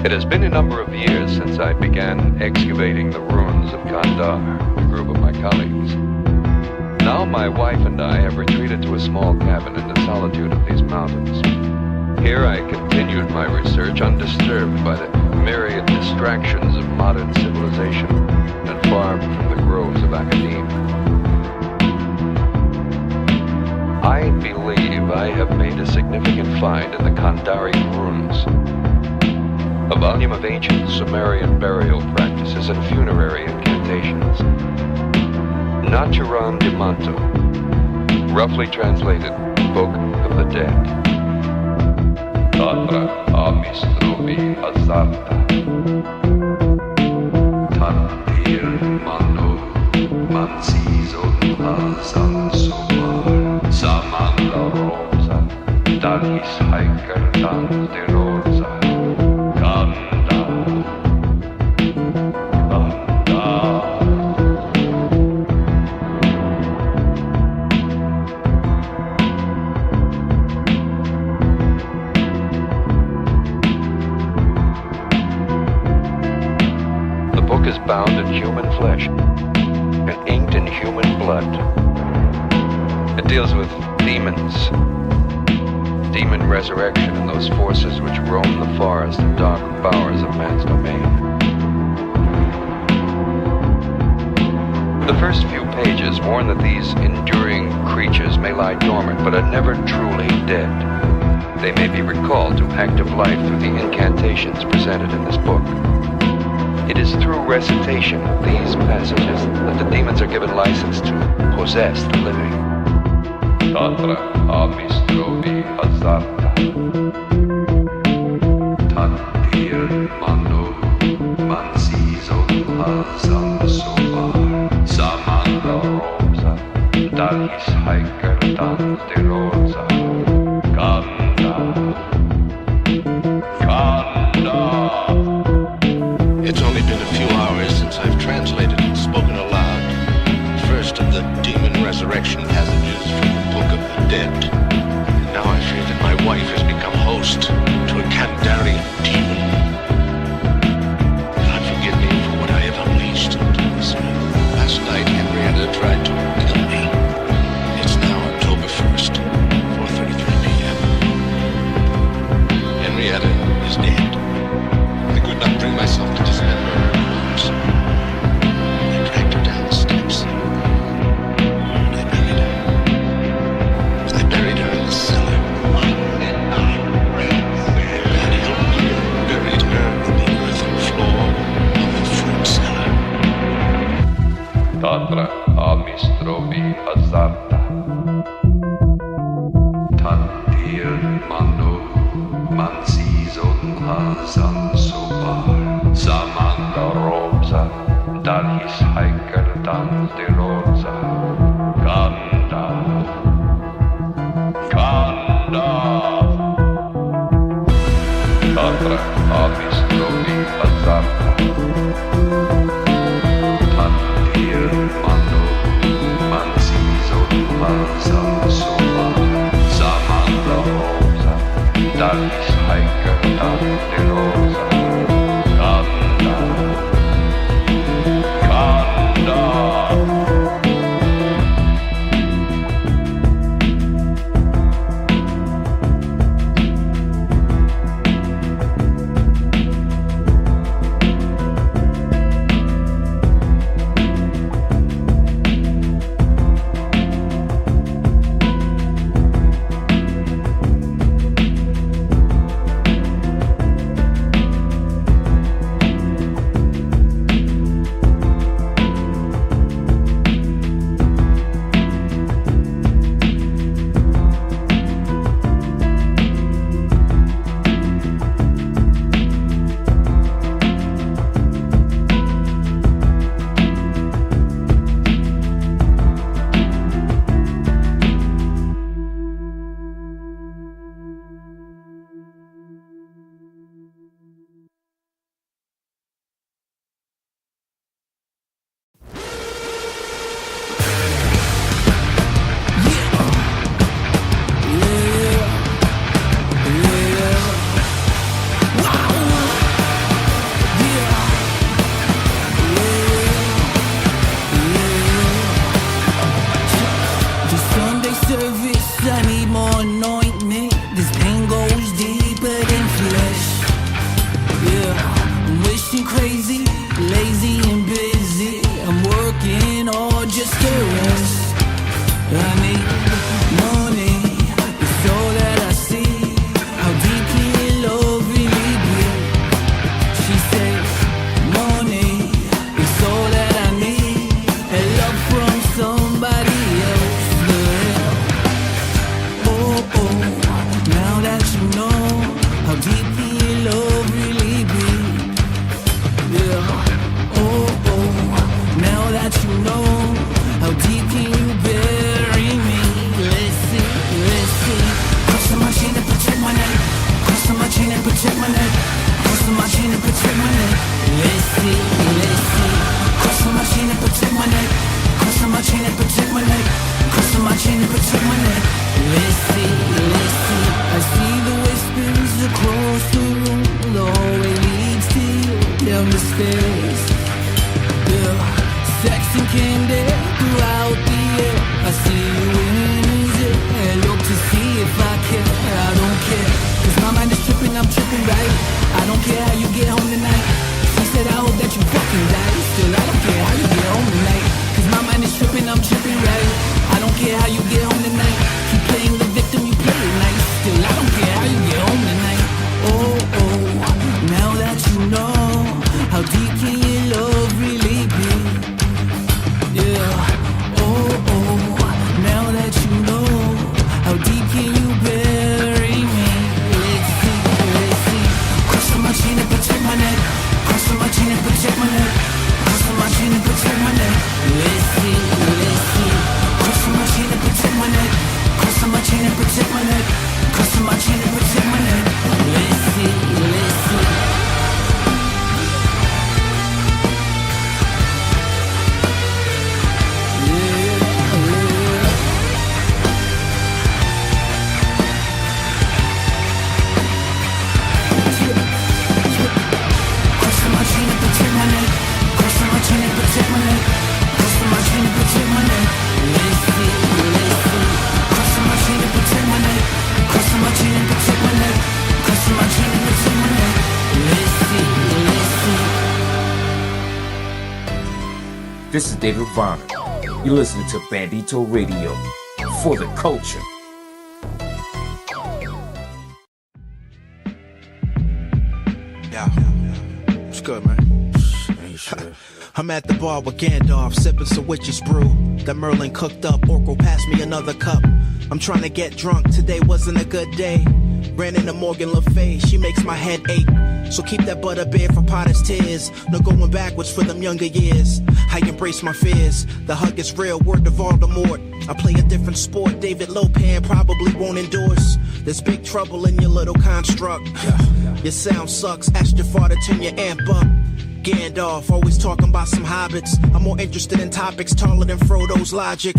It has been a number of years since I began excavating the ruins of Kandar with a group of my colleagues. Now my wife and I have retreated to a small cabin in the solitude of these mountains. Here I continued my research undisturbed by the myriad distractions of modern civilization and far from the groves of academia. I believe I have made a significant find in the Kandari ruins. A volume of ancient Sumerian burial practices and funerary incantations. Nacharan de Manto, roughly translated, Book of the Dead. Tatra Amistrobi Azarta Tantir Mano Mansizon Azan Sumar Samanda Rosa Dalis Haiker Dan de Rosa is bound in human flesh and inked in human blood. It deals with demons, demon resurrection, and those forces which roam the forest and dark bowers of man's domain. The first few pages warn that these enduring creatures may lie dormant but are never truly dead. They may be recalled to active life through the incantations presented in this book. It is through recitation of these passages that the demons are given license to possess the living. Tatra Amistrobi Azarta Tantir Mano Mansizon Hazan Sobar Samanda Rosa Dalis Haiker Dan de Rosa Kanda It's only been a few hours since I've translated and spoken aloud the first of the demon resurrection passages from the Book of the Dead. And now I fear that my wife has become host to a Kandarian demon. God forgive me for what I have unleashed into this. Last night, Henrietta tried to kill me. It's now October 1st, 4:33 p.m. Henrietta is dead. I could not bring myself to dismember her bones. I dragged her down the steps. And I buried her. I buried her in the cellar. God help me, I buried her in the earthen floor of the fruit cellar. Tatra Amistrobi Azarta Tantir Mano Mansizon Hazan Sobar Samanda Rosa Dalis Haiker Dan de Rosa Kanda Tatra Amistrobi This is David Varner. You're listening to Bandito Radio for the culture. Yeah. What's good, man? Ain't shit. I'm at the bar with Gandalf, sipping some witch's brew. That Merlin cooked up, Orko passed me another cup. I'm trying to get drunk, today wasn't a good day. Ran into Morgan Le Fay, she makes my head ache. So keep that butter bare for Potter's tears. No going backwards for them younger years. I embrace my fears. The hug is real, word to Voldemort. I play a different sport, David Lopan probably won't endorse. There's big trouble in your little construct. Your sound sucks, ask your father, turn your amp up. Gandalf, always talking about some hobbits. I'm more interested in topics taller than Frodo's logic.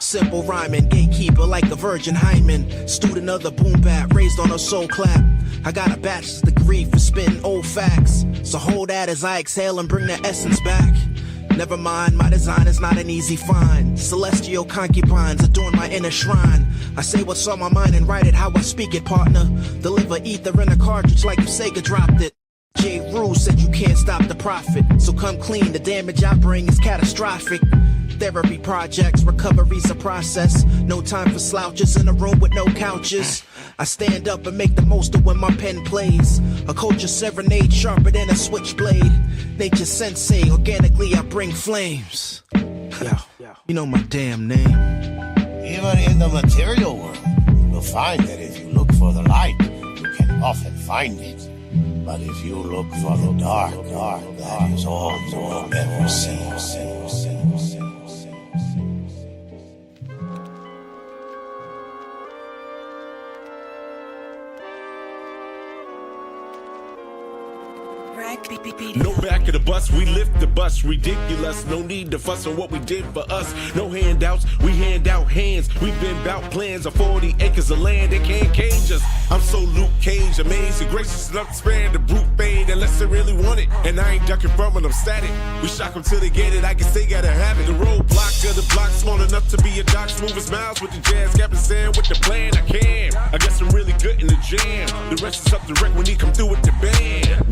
Simple rhyming, gatekeeper like a virgin hymen. Student of the boom bap, raised on a soul clap. I got a bachelor's degree for spitting old facts. So hold that as I exhale and bring the essence back. Never mind, my design is not an easy find. Celestial concubines adorn my inner shrine. I say what's on my mind and write it how I speak it, partner. Deliver ether in a cartridge like if Sega dropped it. J. Rule said you can't stop the profit. So come clean, the damage I bring is catastrophic. Therapy projects, recovery's a process. No time for slouches in a room with no couches. I stand up and make the most of when my pen plays. A culture serenade sharper than a switchblade. Nature sensei, organically I bring flames. You know my damn name. Even in the material world, you'll find that if you look for the light, you can often find it. But if you look for the dark, that is all you will ever see. No back of the bus, we lift the bus. Ridiculous, no need to fuss on what we did for us. No handouts, we hand out hands. We've been bout plans of 40 acres of land that can't cage us. I'm so Luke Cage, amazing, gracious enough to spare the brute fade unless they really want it. And I ain't ducking from it, I'm static. We shock them till they get it, I guess they gotta have it. The roadblock of the block, small enough to be a dock. Moving smiles with the jazz, Captain Sam with the plan. I can, I guess I'm really good in the jam. The rest is up to Rick when he come through with the band.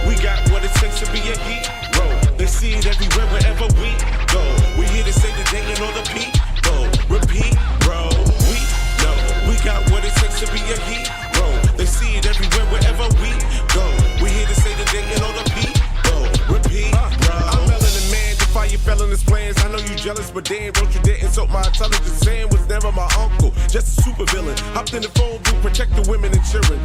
We got what it takes to be a hero. They see it everywhere, wherever we go. We here to say the day and all the people. Repeat, bro. We know we got what it takes to be a hero. They see it everywhere, wherever we go. We here to say the day and all the people. Repeat, bro. I'm melanin man, defy your felonious plans. I know you jealous, but damn, don't you didn't. So my intelligence Sam was never my uncle, just a super villain. Hopped in the phone booth, protect the women and children.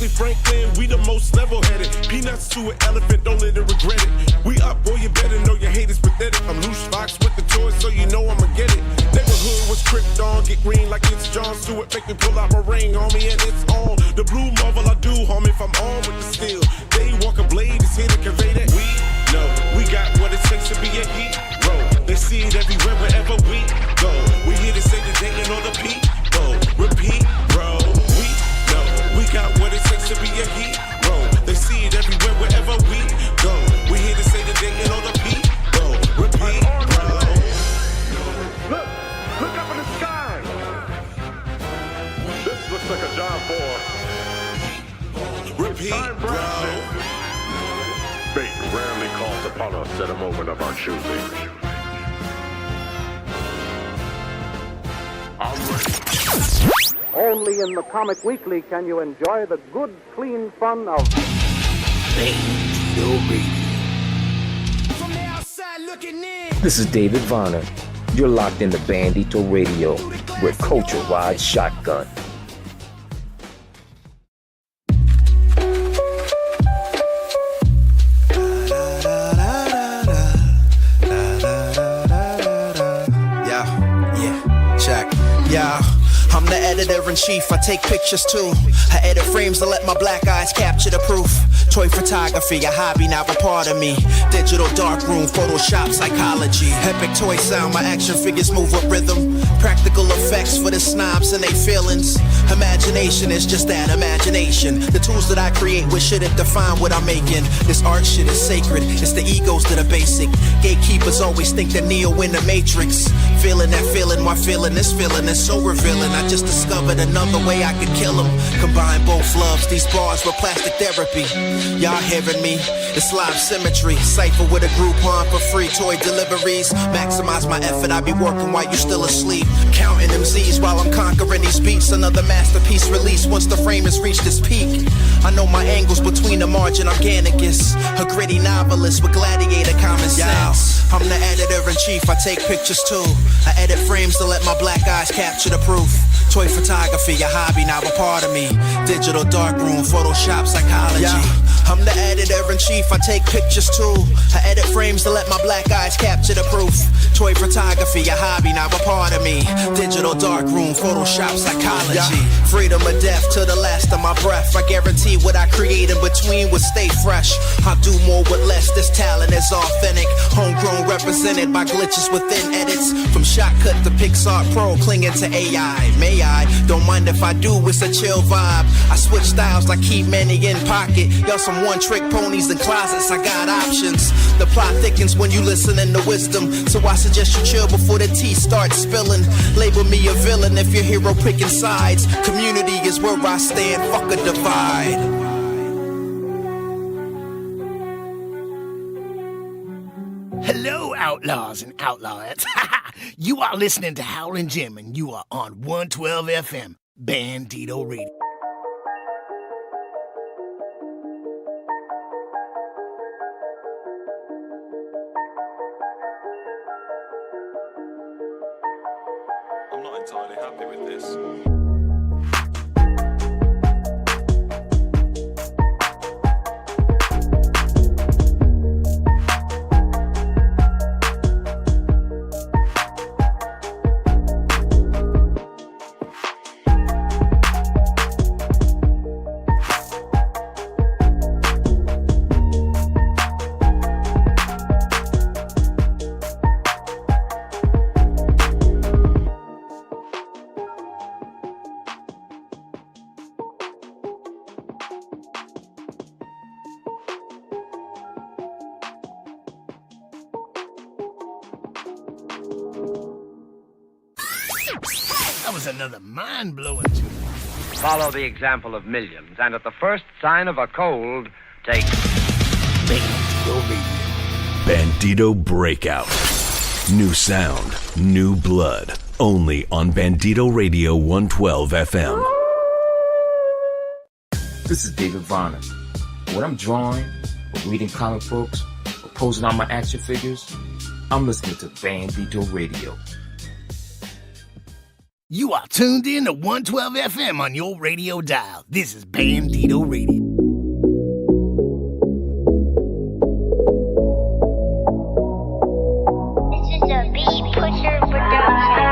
Franklin, we the most level-headed. Peanuts to an elephant, don't let it regret it. We up, boy, you better know your hate is pathetic. I'm loose fox with the toys, so you know I'ma get it. Neighborhood was krypton, get green like it's John Stewart. Make me pull out my ring, homie, and it's on. The blue marvel I do, homie, if I'm on with the steel. They walk a blade, is here to convey that. We know we got what it takes to be a hero. They see it everywhere, wherever we go. We here to say the day and all the people. Repeat, bro. We know we got what it takes to be a hero. They see it everywhere, wherever we go. We here to say the day and all the people. Repeat, bro. Look up in the sky. This looks like a job for. Repeat, bro. Fate rarely calls upon us at a moment of our choosing. Only in the Comic Weekly can you enjoy the good, clean fun of Bandito Radio. This is David Varner. You're locked into Bandito Radio, where culture rides shotgun. I'm the editor-in-chief, I take pictures too. I edit frames to let my black eyes capture the proof. Toy photography, a hobby, now a part of me. Digital darkroom, Photoshop, psychology. Epic toy sound, my action figures move with rhythm. Practical effects for the snobs and they feelings. Imagination is just that, imagination. The tools that I create with shouldn't define what I'm making. This art shit is sacred, it's the egos that are basic. Gatekeepers always think they're Neo in the Matrix. Feeling that feeling, my feeling is so revealing. I just discovered another way I could kill them. Combine both loves, these bars with plastic therapy. Y'all hearing me? It's live symmetry. Cypher with a Groupon for free toy deliveries. Maximize my effort, I be working while you still asleep. Counting them Z's while I'm conquering these beats. Another masterpiece released once the frame has reached its peak. I know my angles between the margin organicus. A gritty novelist with gladiator common sense. I'm the editor-in-chief, I take pictures too. I edit frames to let my black eyes capture the proof. Toy photography, a hobby, now a part of me. Digital darkroom, Photoshop, psychology. I'm the editor-in-chief, I take pictures too. I edit frames to let my black eyes capture the proof. Toy photography, a hobby, now a part of me. Digital darkroom, Photoshop, psychology. Freedom or death to the last of my breath. I guarantee what I create in between will stay fresh. I do more with less, this talent is authentic. Homegrown, represented by glitches within edits. From shotcut to Pixar Pro, clinging to AI. May I? Don't mind if I do, it's a chill vibe. I switch styles, I keep many in pocket. Y'all some one-trick ponies in closets, I got options. The plot thickens when you listening to wisdom. So I suggest you chill before the tea starts spilling. Label me a villain if your hero picking sides. Community is where I stand, fuck a divide. Hello, outlaws and outlawettes. You are listening to Howlin' Jim, and you are on 112 FM, Bandito Radio. I'm not entirely happy with this. That was another mind-blowing tune. Follow the example of millions, and at the first sign of a cold, take Bandito Radio. Bandito Breakout. New sound, new blood. Only on Bandito Radio 112 FM. This is David Varner. When I'm drawing, or reading comic books, or posing on my action figures, I'm listening to Bandito Radio. You are tuned in to 112 FM on your radio dial. This is Bandito Radio. This is a beat pusher production.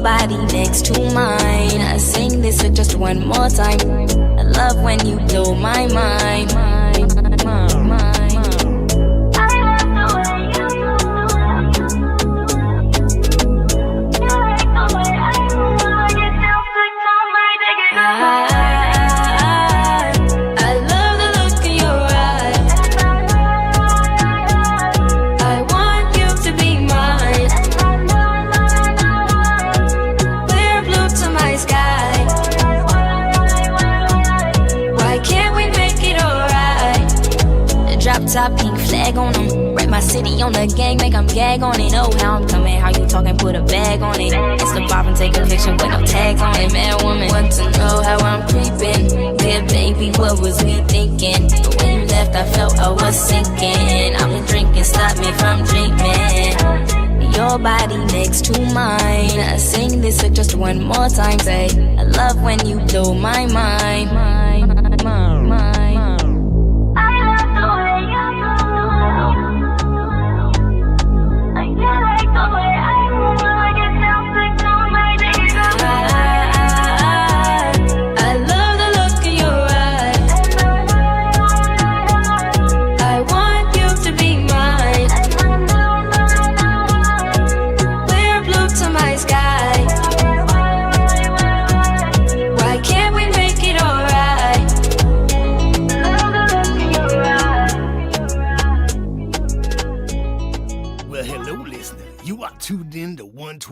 Body next to mine. I sing this just one more time. I love when you blow my mind. Top pink flag on them. Write my city on the gang, make them gag on it. Oh, how I'm coming, how you talking, put a bag on it. It's the pop and take a picture with no tags on it. Man, woman, want to know how I'm creeping. Yeah, baby, what was we thinking? But when you left, I felt I was sinking. I'm drinking, stop me from dreaming. Your body next to mine. I sing this just one more time. Say, I love when you blow my mind.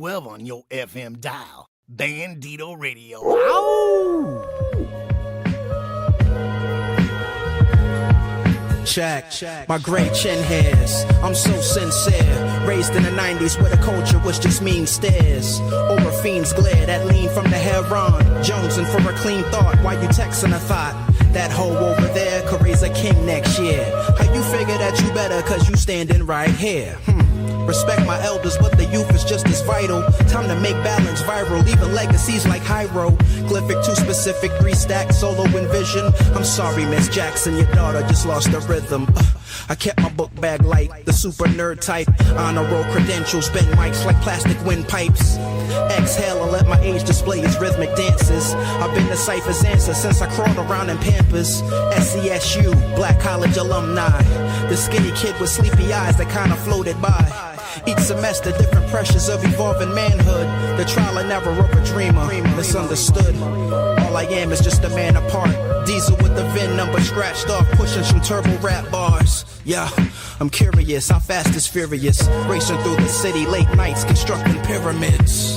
112 on your FM dial. Bandito Radio. Ow! Check, my great chin hairs. I'm so sincere. Raised in the 90s where the culture was just mean stares. Over fiends glare that lean from the heron. Jonesing for a clean thought while you texting a thought. That hoe over there could raise a king next year. How you figure that you better cause you standing right here? Respect my elders, but the youth is just as vital. Time to make balance viral, leaving legacies like hieroglyphic, too specific, 3-stack, solo envision. I'm sorry, Miss Jackson, your daughter just lost the rhythm. I kept my book bag light, the super nerd type. Honor roll credentials, bend mics like plastic windpipes. Exhale and let my age display its rhythmic dances. I've been the cipher's answer since I crawled around in Pampers. SESU, Black College alumni. The skinny kid with sleepy eyes that kinda floated by. Each semester, different pressures of evolving manhood. The trial and error of a dreamer, misunderstood. All I am is just a man apart. Diesel with the VIN number scratched off, pushing some turbo rap bars. Yeah, I'm curious, how fast is furious? Racing through the city, late nights, constructing pyramids.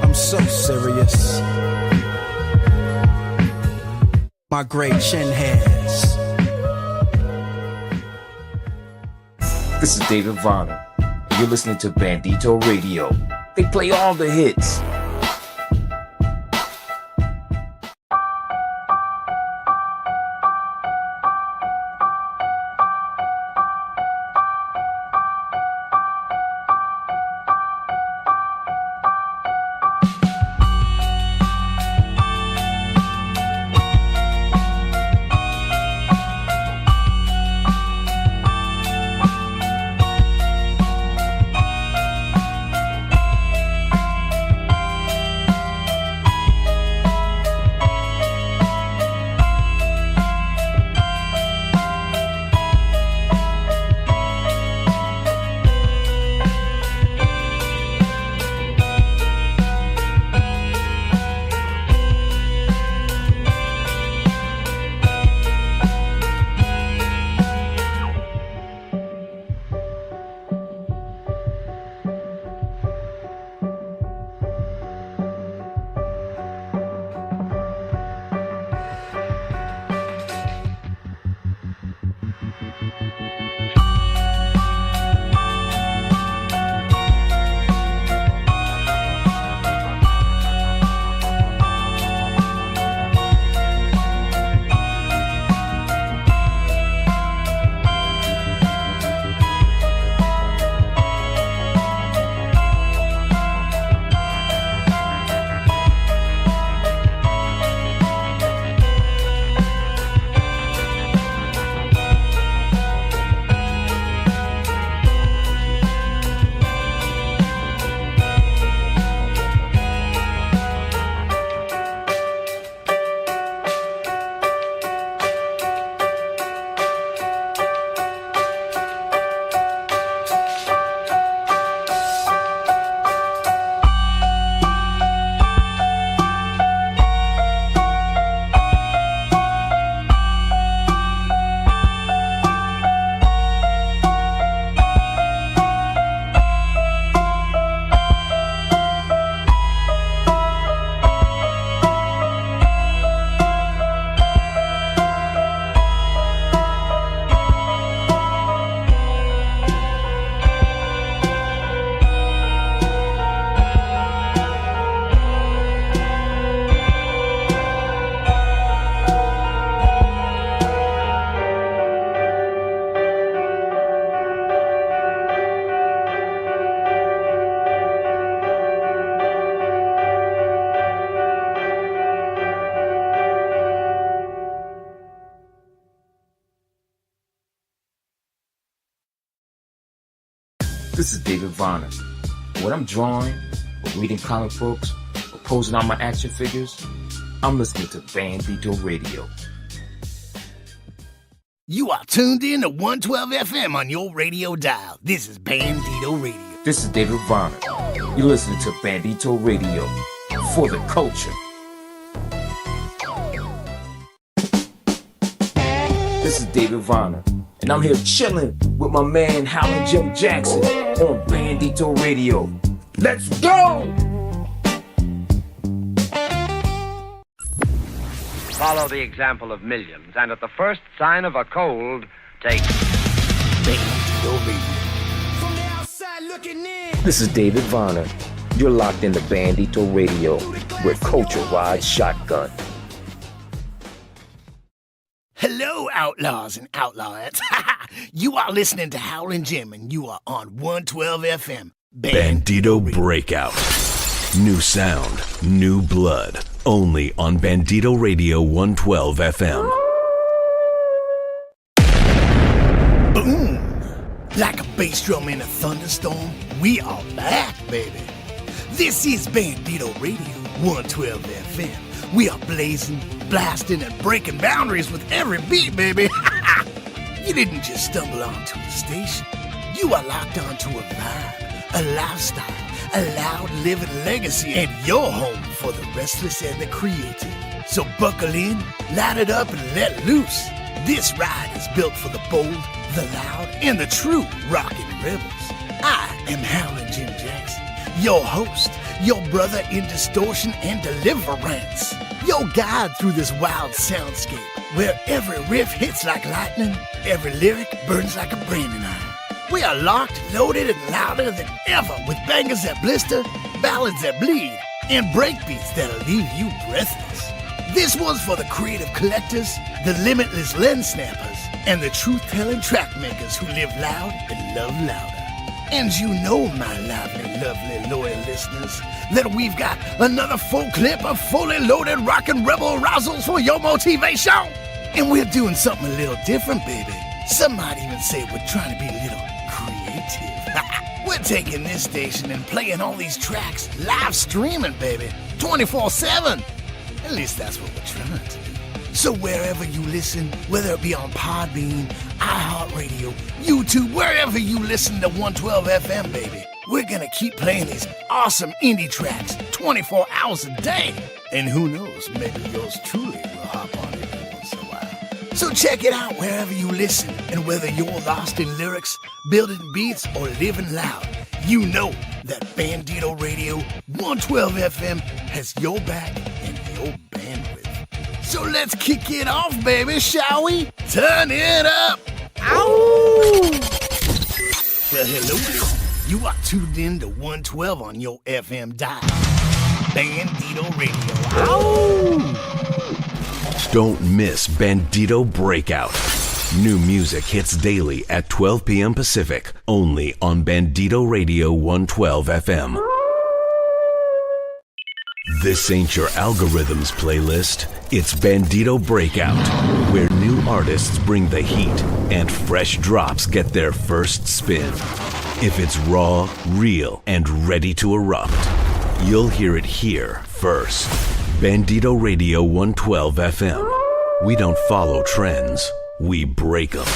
I'm so serious. My great chin hairs. This is David Vonner. You're listening to Bandito Radio. They play all the hits. This is David Vonner. When I'm drawing, or reading comic books, or posing on my action figures, I'm listening to Bandito Radio. You are tuned in to 112 FM on your radio dial. This is Bandito Radio. This is David Vonner. You're listening to Bandito Radio for the culture. This is David Vonner, and I'm here chilling with my man Howlin' Jim Jackson on Bandito Radio. Let's go! Follow the example of millions, and at the first sign of a cold, take Bandito Radio. This is David Varner. You're locked into Bandito Radio, where culture rides shotgun. Hello, outlaws and outlawettes. You are listening to Howlin' Jim, and you are on 112 FM. Bandito Breakout. New sound, new blood. Only on Bandito Radio 112 FM. Boom! Like a bass drum in a thunderstorm, we are back, baby. This is Bandito Radio 112 FM. We are blazing, blasting, and breaking boundaries with every beat, baby. You didn't just stumble onto a station. You are locked onto a vibe, a lifestyle, a loud living legacy, and your home for the restless and the creative. So buckle in, light it up, and let loose. This ride is built for the bold, the loud, and the true rockin' rebels. I am Howlin' Jim Jackson, your host, your brother in distortion and deliverance, your guide through this wild soundscape, where every riff hits like lightning, every lyric burns like a branding iron. We are locked, loaded, and louder than ever with bangers that blister, ballads that bleed, and breakbeats that'll leave you breathless. This one's for the creative collectors, the limitless lens snappers, and the truth-telling track makers who live loud and love louder. And you know, my lively, lovely, loyal listeners, that we've got another full clip of fully loaded rockin' rebel rousals for your motivation. And we're doing something a little different, baby. Some might even say we're trying to be a little creative. We're taking this station and playing all these tracks live streaming, baby, 24/7. At least that's what we're trying to do. So wherever you listen, whether it be on Podbean, iHeartRadio, YouTube, wherever you listen to 112 FM, baby, we're gonna keep playing these awesome indie tracks 24 hours a day. And who knows, maybe yours truly will hop on it every once in a while. So check it out wherever you listen, and whether you're lost in lyrics, building beats, or living loud, you know that Bandito Radio 112 FM has your back and your bandwidth. So let's kick it off, baby, shall we? Turn it up! Ow! Well, hello, you are tuned in to 112 on your FM dial. Bandito Radio. Ow! Don't miss Bandito Breakout. New music hits daily at 12 p.m. Pacific, only on Bandito Radio 112 FM. This ain't your algorithms playlist. It's Bandito Breakout, where new artists bring the heat and fresh drops get their first spin. If it's raw, real, and ready to erupt, you'll hear it here first. Bandito Radio 112 FM. We don't follow trends, we break them.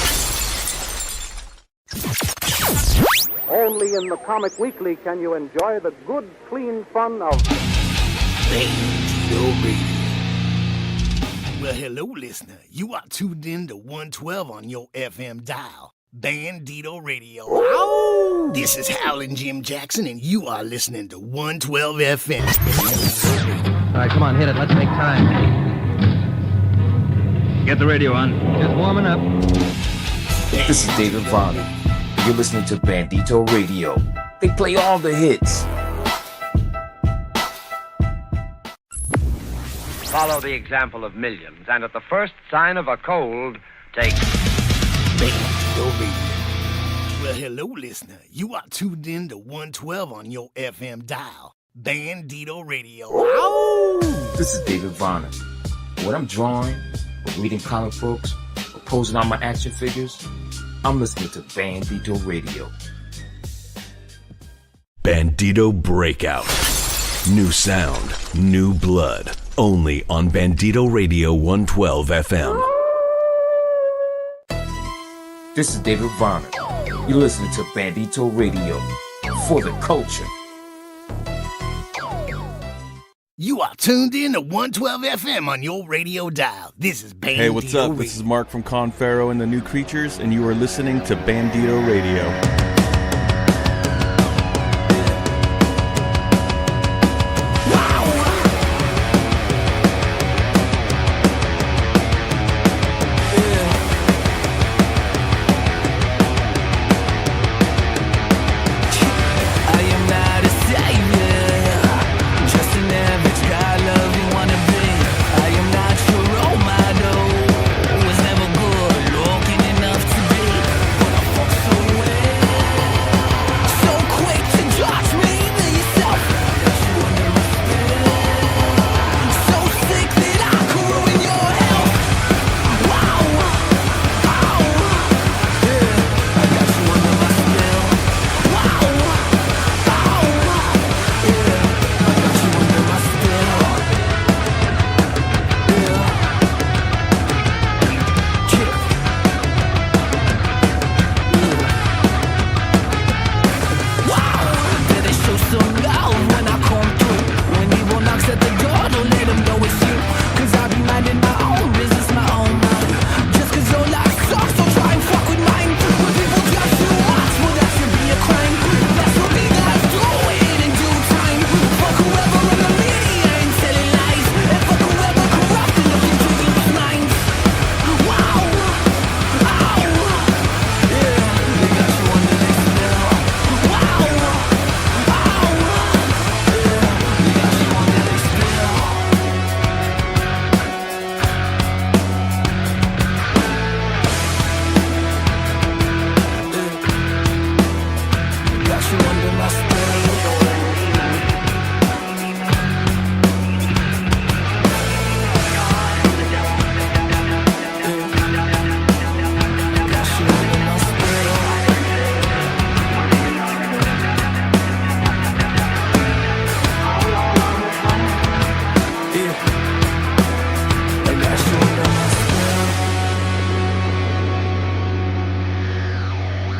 Only in the Comic Weekly can you enjoy the good, clean fun of Bandito Radio. Well, hello, listener. You are tuned in to 112 on your FM dial. Bandito Radio. Ow! This is Howlin' Jim Jackson, and you are listening to 112 FM. All right, come on, hit it. Let's make time. Get the radio on. Just warming up. This is David Varner. You're listening to Bandito Radio. They play all the hits. Follow the example of millions, and at the first sign of a cold, take Bandito Radio. Well, hello, listener. You are tuned in to 112 on your FM dial. Bandito Radio. Ow! This is David Varner. When I'm drawing, or reading comic books, or posing on my action figures, I'm listening to Bandito Radio. Bandito Breakout. New sound, new blood. Only on Bandito Radio 112 FM. This is David Varner. You're listening to Bandito Radio for the culture. You are tuned in to 112 FM on your radio dial. This is Bandito Hey, what's up? Radio. This is Mark from Conferro and the New Creatures, and you are listening to Bandito Radio.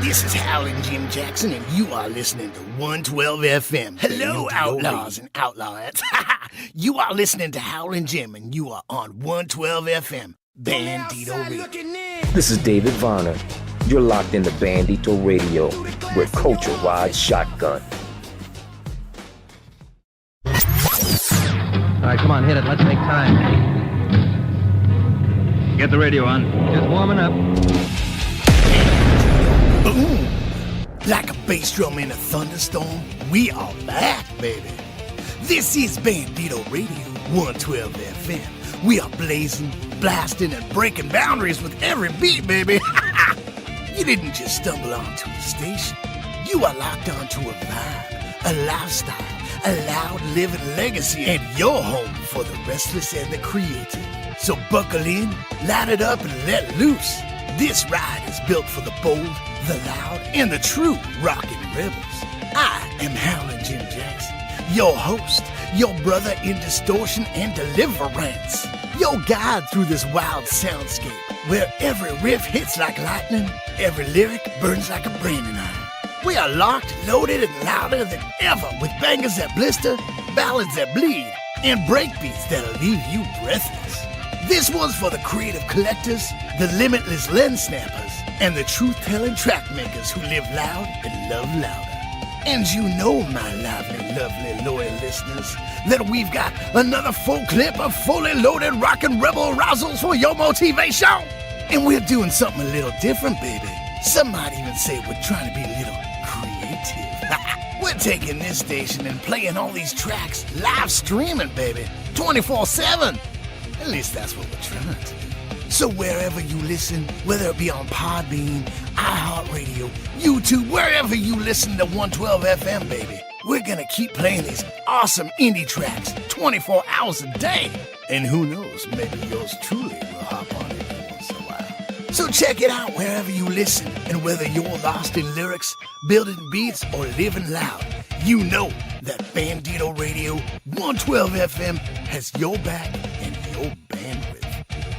This is Howlin' Jim Jackson, and you are listening to 112 FM. Hello, outlaws and outlawettes. You are listening to Howlin' Jim, and you are on 112 FM. Bandito Radio. This is David Varner. You're locked into Bandito Radio, where culture rides shotgun. All right, come on, hit it. Let's make time. Get the radio on. Just warming up. Boom! Like a bass drum in a thunderstorm, we are back, baby. This is Bandito Radio, 112 FM. We are blazing, blasting, and breaking boundaries with every beat, baby. You didn't just stumble onto a station. You are locked onto a vibe, a lifestyle, a loud living legacy, and your home for the restless and the creative. So buckle in, light it up, and let loose. This ride is built for the bold, the loud, and the true rockin' rebels. I am Howlin' Jim Jackson, your host, your brother in distortion and deliverance, your guide through this wild soundscape, where every riff hits like lightning, every lyric burns like a branding iron. We are locked, loaded, and louder than ever with bangers that blister, ballads that bleed, and breakbeats that'll leave you breathless. This one's for the creative collectors, the limitless lens snappers, and the truth-telling track makers who live loud and love louder. And you know, my lively, lovely, loyal listeners, that we've got another full clip of fully loaded rockin' rebel rousals for your motivation. And we're doing something a little different, baby. Some might even say we're trying to be a little creative. We're taking this station and playing all these tracks live streaming, baby, 24/7. At least that's what we're trying to do. So wherever you listen, whether it be on Podbean, iHeartRadio, YouTube, wherever you listen to 112 FM, baby, we're gonna keep playing these awesome indie tracks 24 hours a day. And who knows, maybe yours truly will hop on it once in a while. So check it out wherever you listen, and whether you're lost in lyrics, building beats, or living loud, you know that Bandito Radio 112 FM has your back and your bandwidth.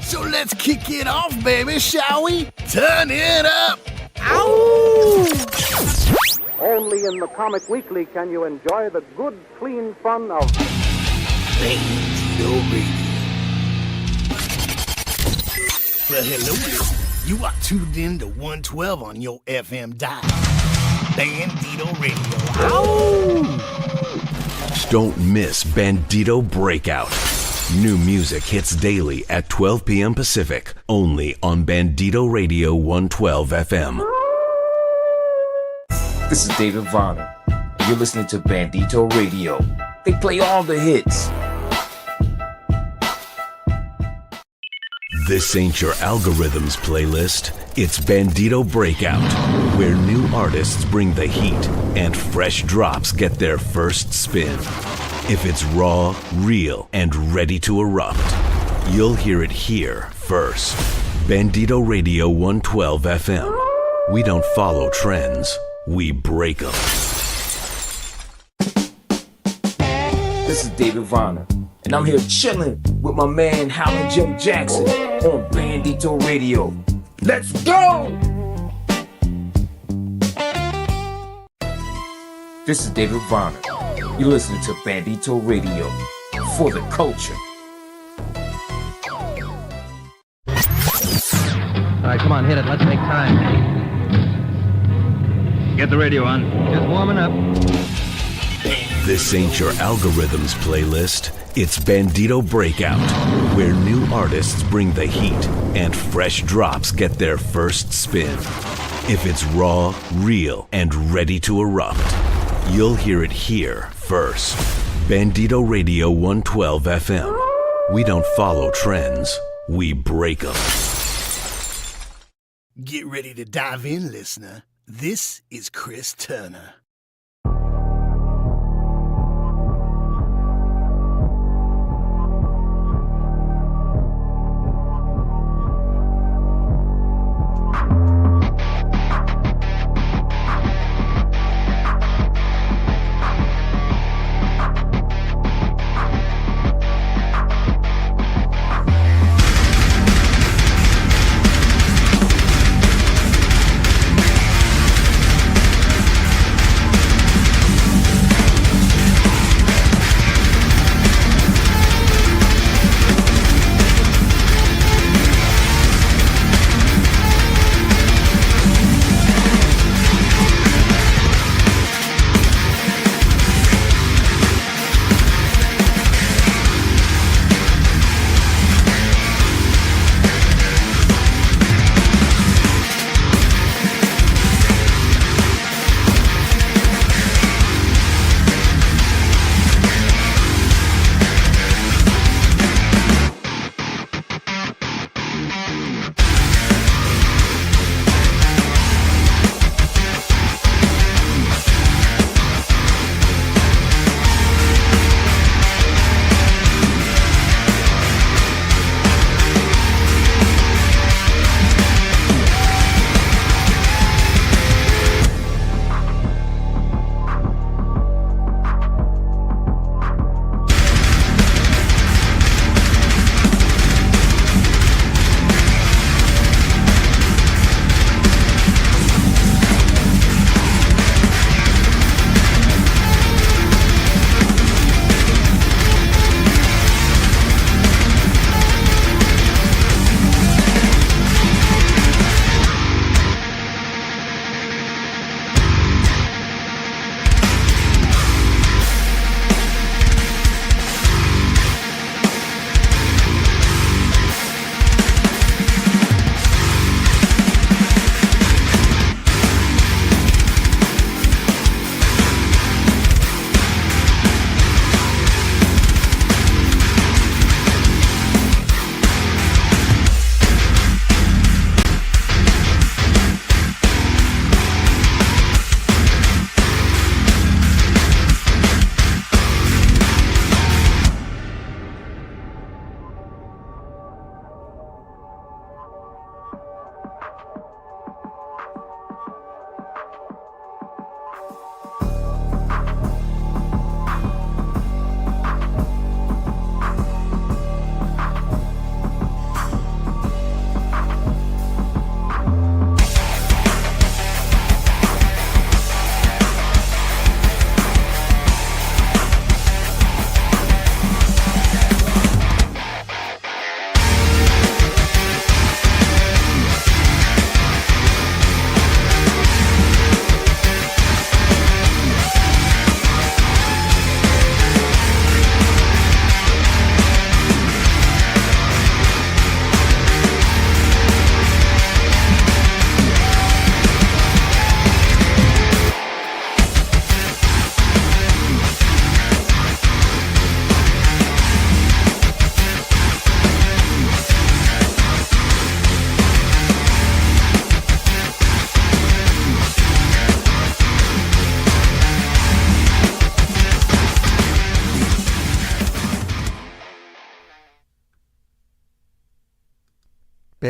So let's kick it off, baby, shall we? Turn it up! Ow! Only in the Comic Weekly can you enjoy the good, clean fun of Bandito Radio. Well, hello, listener. You are tuned in to 112 on your FM dial. Bandito Radio. Ow! Don't miss Bandito Breakout. New music hits daily at 12 p.m. Pacific, only on Bandito Radio 112 FM. This is David Varner. You're listening to Bandito Radio. They play all the hits. This ain't your algorithms playlist. It's Bandito Breakout, where new artists bring the heat and fresh drops get their first spin. If it's raw, real, and ready to erupt, you'll hear it here first. Bandito Radio 112 FM. We don't follow trends, we break them. This is David Varner, and I'm here chilling with my man Howlin' Jim Jackson on Bandito Radio. Let's go! This is David Varner. You're listening to Bandito Radio for the culture. All right, come on, hit it. Let's make time. Get the radio on. Just warming up. This ain't your algorithms playlist. It's Bandito Breakout, where new artists bring the heat and fresh drops get their first spin. If it's raw, real, and ready to erupt, you'll hear it here first. Bandito Radio 112 FM. We don't follow trends, we break them. Get ready to dive in, listener. This is Chris Turner.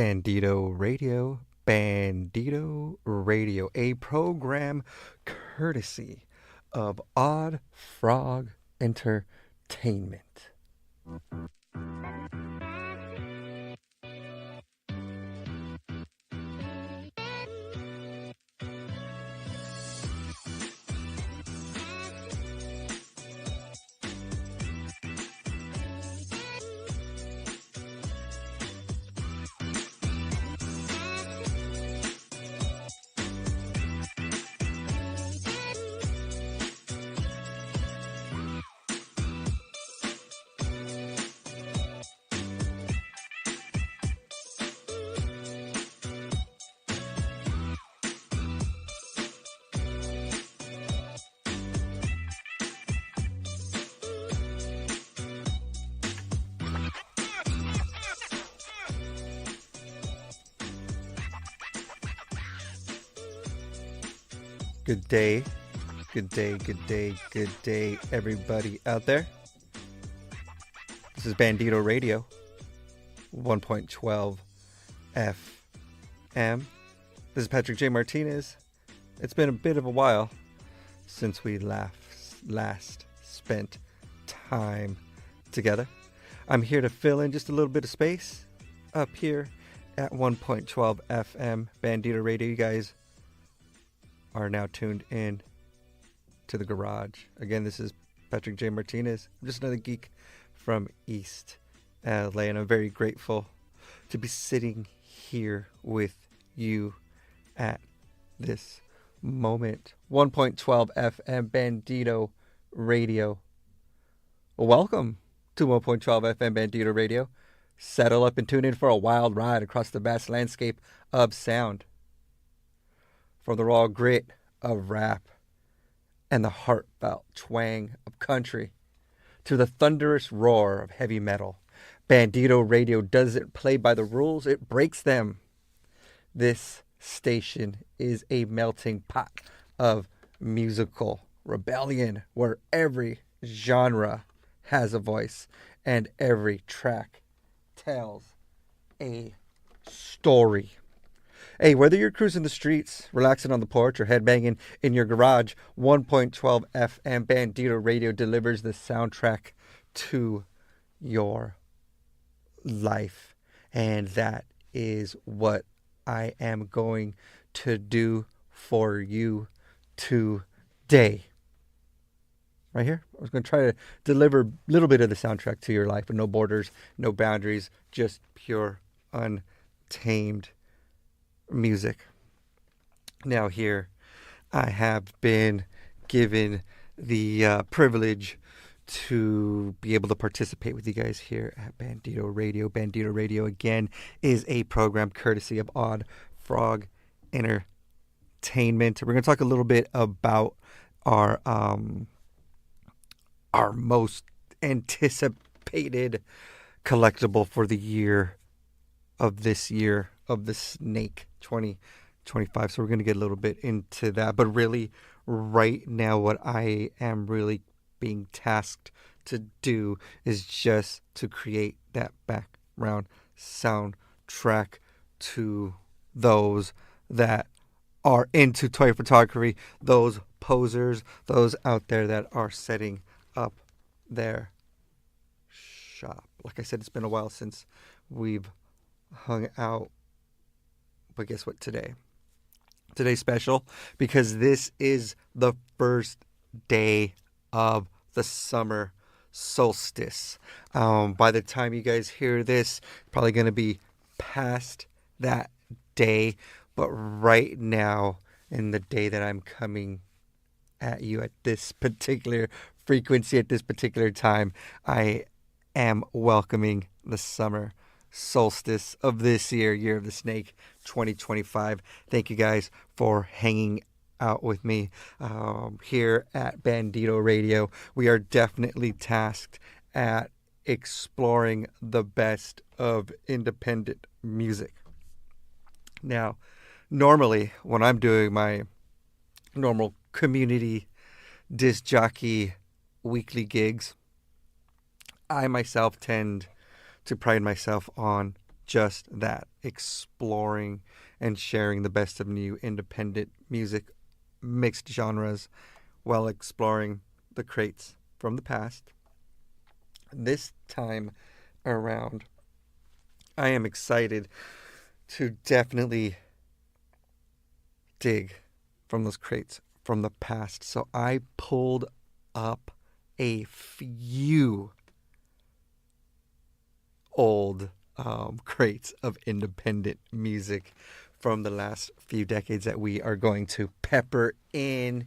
Bandito Radio, Bandito Radio, a program courtesy of Odd Frog Entertainment. Good day, everybody out there. This is Bandito Radio, 1.12 FM. This is Patrick J. Martinez. It's been a bit of a while since we last spent time together. I'm here to fill in just a little bit of space up here at 1.12 FM, Bandito Radio. You guys are now tuned in to the garage. Again, this is Patrick J. Martinez. I'm just another geek from East LA, and I'm very grateful to be sitting here with you at this moment. 1.12 FM Bandito Radio. Welcome to 1.12 FM Bandito Radio. Settle up and tune in for a wild ride across the vast landscape of sound. From the raw grit of rap and the heartfelt twang of country to the thunderous roar of heavy metal, Bandito Radio doesn't play by the rules, it breaks them. This station is a melting pot of musical rebellion where every genre has a voice and every track tells a story. Hey, whether you're cruising the streets, relaxing on the porch, or headbanging in your garage, 1.12 FM Bandito Radio delivers the soundtrack to your life. And that is what I am going to do for you today. Right here, I was going to try to deliver a little bit of the soundtrack to your life with no borders, no boundaries, just pure, untamed music. Now here I have been given the privilege to be able to participate with you guys here at Bandito Radio. Bandito Radio, again, is a program courtesy of Odd Frog Entertainment. We're going to talk a little bit about our most anticipated collectible for the year of the snake 2025. So we're going to get a little bit into that. But really, right now, what I am really being tasked to do is just to create that background soundtrack to those that are into toy photography, those posers, those out there that are setting up their shop. Like I said, it's been a while since we've hung out. But guess what? Today's special because this is the first day of the summer solstice. By the time you guys hear this, probably going to be past that day. But right now, in the day that I'm coming at you at this particular frequency, at this particular time, I am welcoming the summer solstice of this year of the snake 2025. Thank you guys for hanging out with me here at Bandito Radio. We are definitely tasked at exploring the best of independent music. Now, normally when I'm doing my normal community disc jockey weekly gigs, I myself tend to pride myself on just that, exploring and sharing the best of new independent music, mixed genres, while exploring the crates from the past. This time around, I am excited to definitely dig from those crates from the past. So I pulled up a few old crates of independent music from the last few decades that we are going to pepper in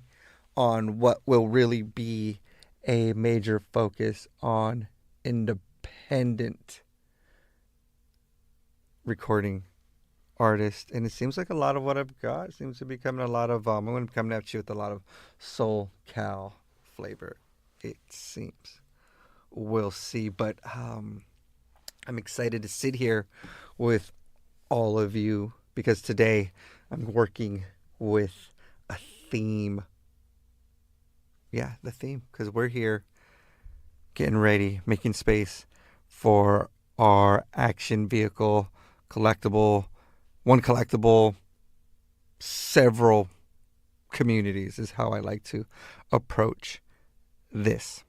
on what will really be a major focus on independent recording artists. And it seems like a lot of what I've got seems to be coming a lot of I'm going to be coming at you with a lot of soul cal flavor, it seems. We'll see. But I'm excited to sit here with all of you because today I'm working with a theme. Yeah, the theme, because we're here getting ready, making space for our action vehicle collectible, one collectible, several communities is how I like to approach this.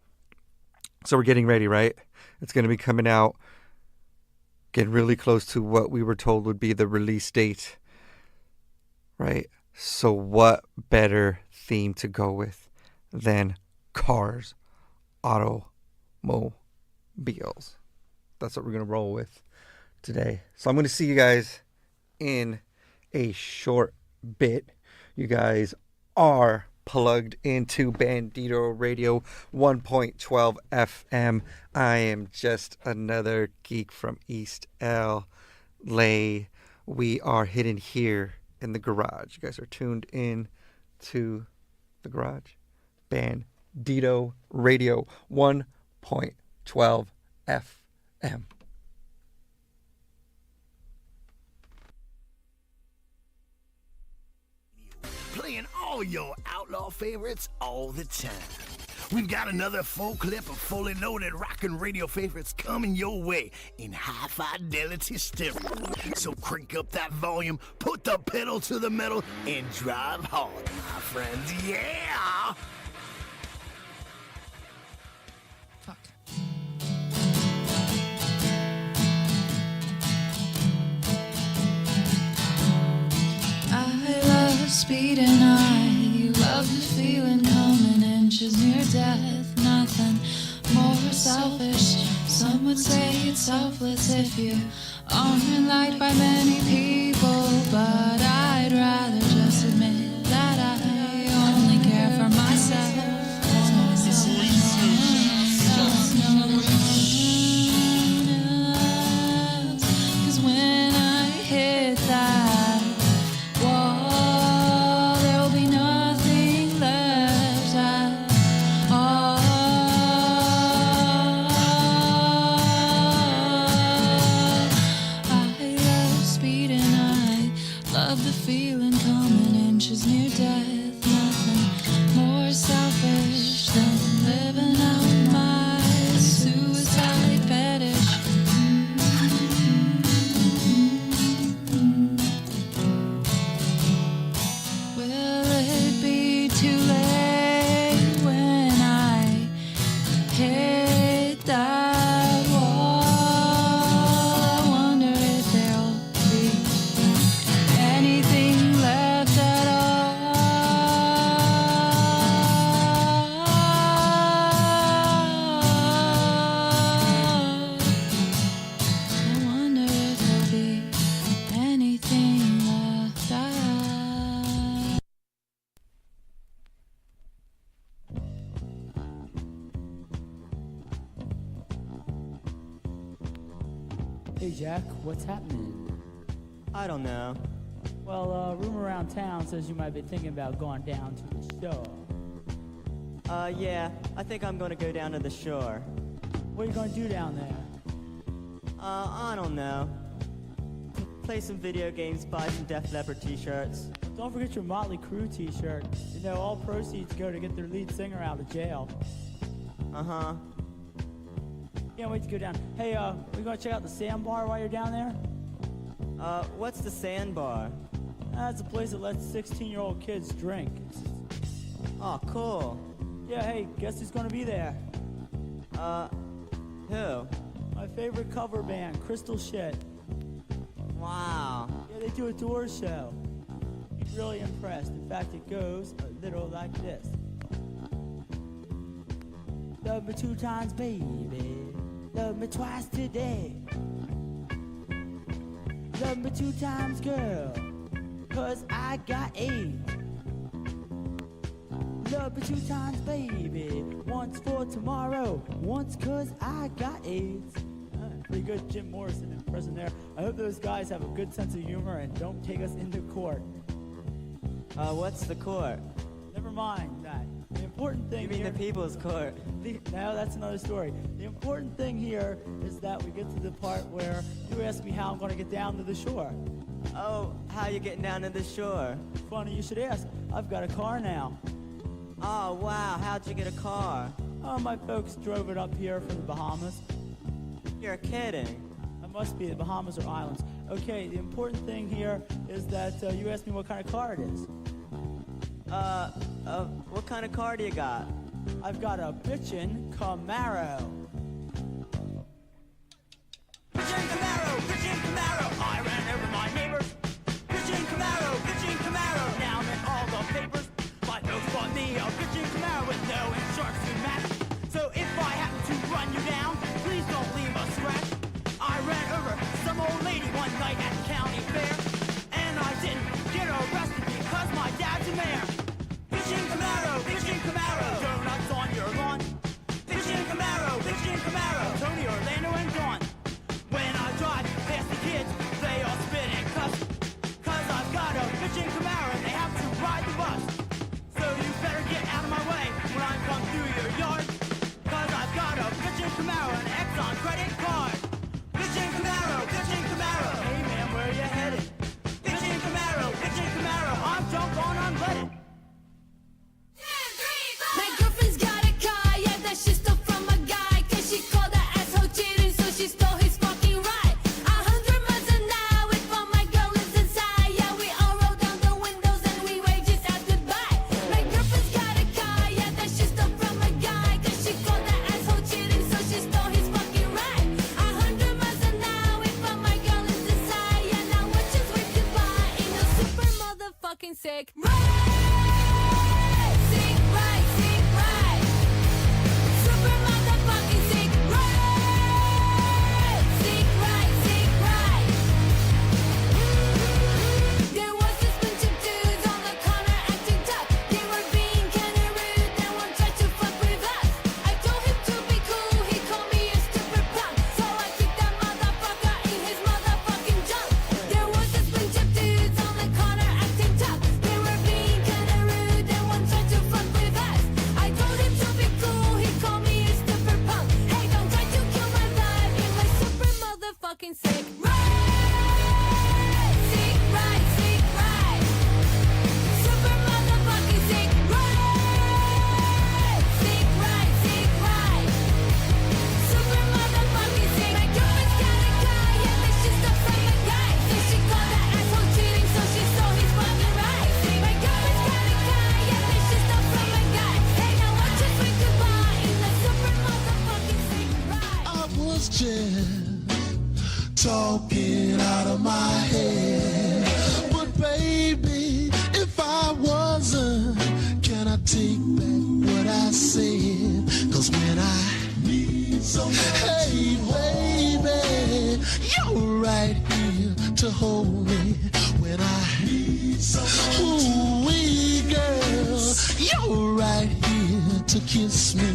So we're getting ready, right? It's going to be coming out, getting really close to what we were told would be the release date, right? So what better theme to go with than cars, automobiles? That's what we're going to roll with today. So I'm going to see you guys in a short bit. You guys are plugged into Bandito Radio 1.12 FM. I am just another geek from East LA. We are hidden here in the garage. You guys are tuned in to the garage. Bandito Radio 1.12 FM. Playing all your outlaw favorites all the time. We've got another full clip of fully loaded rockin' radio favorites coming your way in high fidelity stereo. So crank up that volume, put the pedal to the metal, and drive hard, my friends. Yeah! Speed and I love the feeling coming inches near death. Nothing more selfish. Some would say it's selfless if you aren't liked by many people, but I'd rather just admit that I only care for myself. Cause when I hit that wall, the feeling coming inches near death. Nothing more selfish than living out my suicide fetish. Will it be too late when I hit that wall? I wonder if there'll be anything left at all. I wonder if there'll be anything left at all. Hey Jack, what's happening? I don't know. Well, rumor around town says you might be thinking about going down to the show. Yeah, I think I'm gonna go down to the shore. What are you gonna do down there? I don't know. Play some video games, buy some Def Leppard t-shirts. Don't forget your Motley Crue t-shirt. You know, all proceeds go to get their lead singer out of jail. Can't wait to go down. Hey, we gonna check out the sandbar while you're down there? What's the Sandbar? That's a place that lets 16-year-old kids drink. Oh, cool. Yeah, hey, guess who's gonna be there? Who? My favorite cover band, Crystal Shit. Wow. Yeah, they do a tour show. You'd be really impressed. In fact, it goes a little like this. Love me 2 times, baby. Love me twice today. Love me 2 times, girl. 'Cause I got AIDS. Love me 2 times, baby. Once for tomorrow. Once 'cause I got AIDS. Pretty good Jim Morrison impression there. I hope those guys have a good sense of humor and don't take us into court. What's the court? Never mind that. The important thing You mean here, the People's Court? No, that's another story. The important thing here is that we get to the part where you ask me how I'm going to get down to the shore. Oh, how you getting down to the shore? Funny you should ask. I've got a car now. Oh, wow. How'd you get a car? Oh, my folks drove it up here from the Bahamas. You're kidding. It must be the Bahamas or islands. Okay, the important thing here is that you asked me what kind of car it is. What kind of car do you got? I've got a bitchin' Camaro. Bitchin' Camaro, bitchin' Camaro. I ran over my neighbors. Bitchin' Camaro. Now I'm in all the papers. My folks bought me a bitchin' Camaro with no insurance to match. So if I happen to run you down, please don't leave a scratch. I ran over some old lady one night at the county fair, and I didn't get arrested because my dad's a mayor. Bitchin' Camaro, donuts on your lawn. Bitchin' Camaro, Tony, Orlando, and Dawn. When I drive past the kids, they all spit and cuss. 'Cause I've got a bitchin' Camaro and they have to ride the bus. So you better get out of my way when I come through your yard. 'Cause I've got a bitchin' Camaro and an Exxon credit card. Bitchin' Camaro. Hey man, where you headed? Bitchin' Camaro, I'm drunk on unleaded. My girlfriend's got a car, yeah, that she stole from a guy. 'Cause she called that asshole cheating, so she stole his fucking ride. 100 miles an hour with all my girl lives inside. Yeah, we all roll down the windows and we wave just out goodbye. My girlfriend's got a car, yeah, that she stole from a guy. 'Cause she called that asshole cheating, so she stole his fucking ride. 100 miles an hour with all my girl lives inside. Yeah, now watch us wave goodbye in a super motherfucking sick ride. Sick ride, sick ride. Super motherfucking sick ride. Sick ride, sick ride. There was this bunch of dudes on the corner acting tough. They were being kinda rude, then one tried to fuck with us. I told him to be cool, he called me a stupid punk. So I kicked that motherfucker in his motherfucking junk. There was this bunch of dudes on the corner acting tough. They were being kinda rude, then one tried to fuck with us. I told him to be cool, he called me a stupid punk. Hey, don't try to kill my vibe in my super motherfucking sick ride. Sick ride, sick ride. Super motherfucking sick ride. Sick ride, sick ride. Super motherfucking sick. My girlfriend's got a car, yeah, that she stole from a guy. So she called that asshole cheating, so she stole his fucking ride. My girlfriend's got a car, yeah, that she stole from a guy. Hey, now watch us wave goodbye in the super motherfucking sick ride. I was just talking out of my head. But baby, if I wasn't, can I take back what I said? 'Cause when I need someone, hey baby, you're right here to hold me. When I need someone, ooh-wee girl, you're right here to kiss me.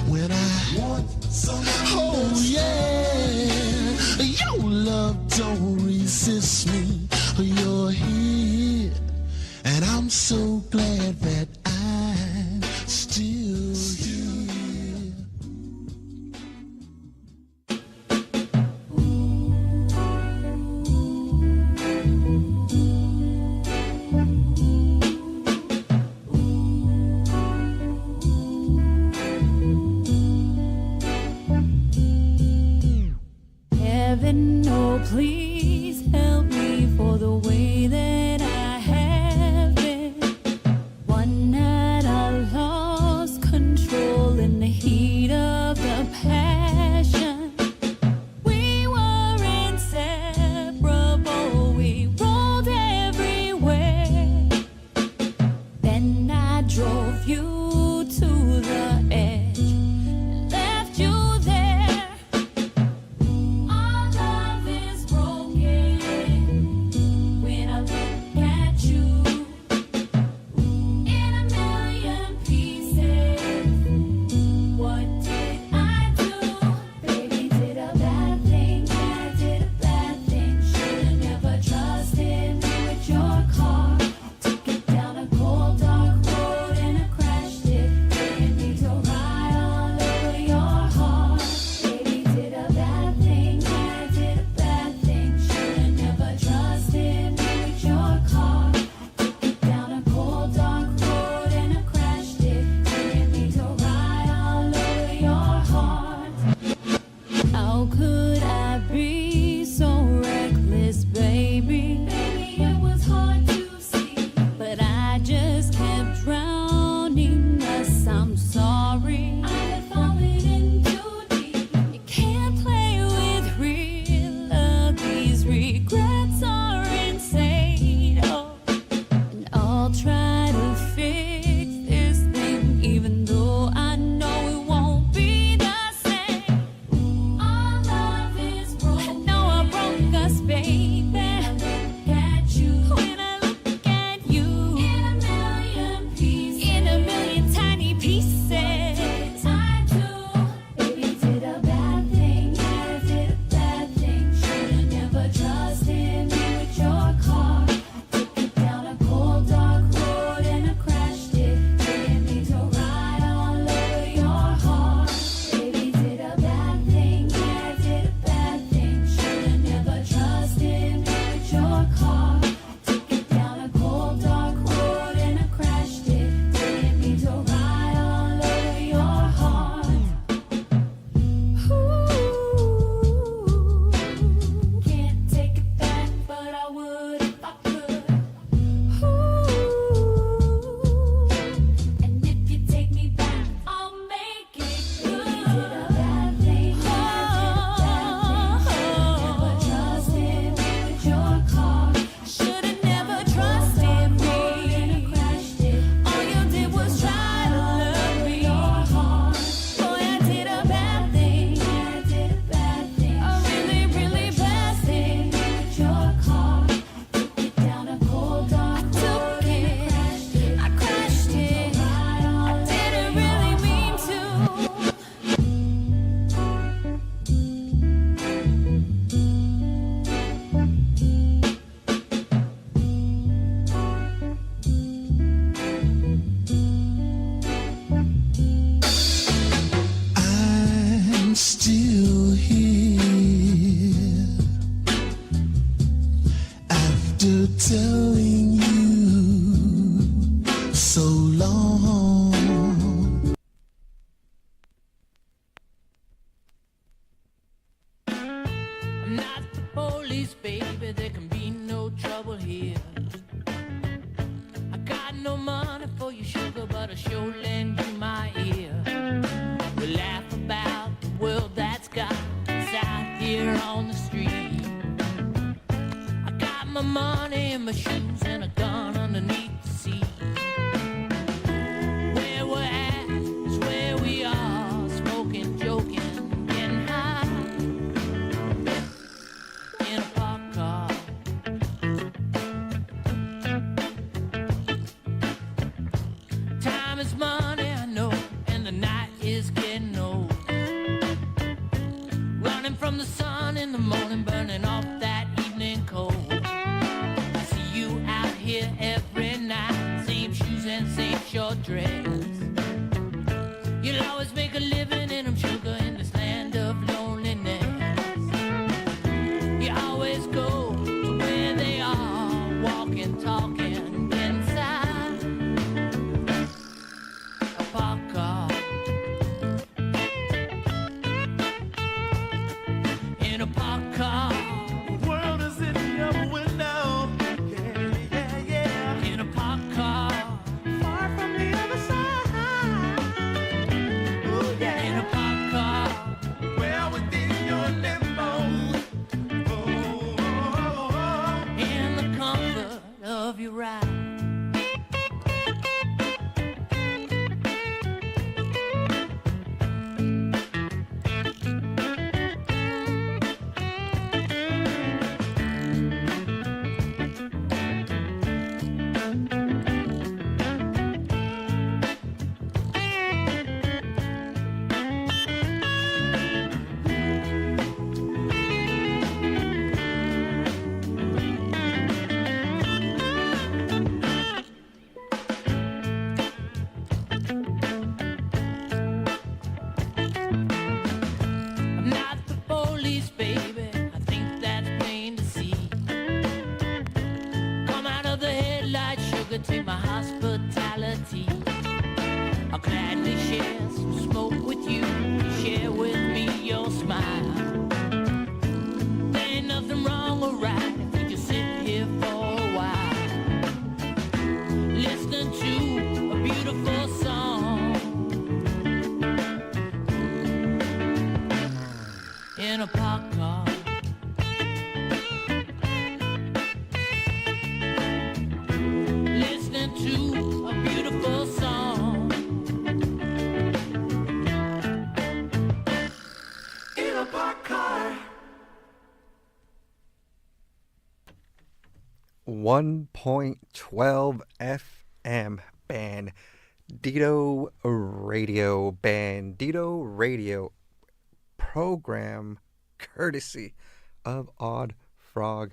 When I want someone, oh yeah, your love don't resist me. You're here, and I'm so glad that I'm still here. Heaven, oh please help me after telling you so long. I'm not the police, baby, there can be no trouble here. I got no money for your sugar, but I sure lend you my ear. We laugh about the world that's got us out here on the street. I got my money in my shoes and a gun underneath the seat. Where we're at is where we are, smoking, joking, getting high in a parked car. Time is money, I know, and the night is getting old. Running from the sun in the morning, burning off that evening cold. I see you out here every night, same shoes and same short dress. You'll always make a living in them, sugar, in this land of loneliness. You always go to where they are, walking, talking, inside a parked car. In a parked car. The world is in your window. Yeah, yeah, yeah. In a parked car. Far from the other side. Oh, yeah. In a parked car. Well within your limbo. Oh, oh, oh. In the comfort of your ride. I'm not the police, baby. I think that's plain to see. Come out of the headlights, sugar, take my hospitality. I'll gladly share some smoke with you. Share with me your smile. There ain't nothing wrong or right if we just sit here for a while, listening to a beautiful song in a parked car. Listening to a beautiful song in a parked car. 1.12 FM Bandito Radio. Bandito Radio program courtesy of Odd Frog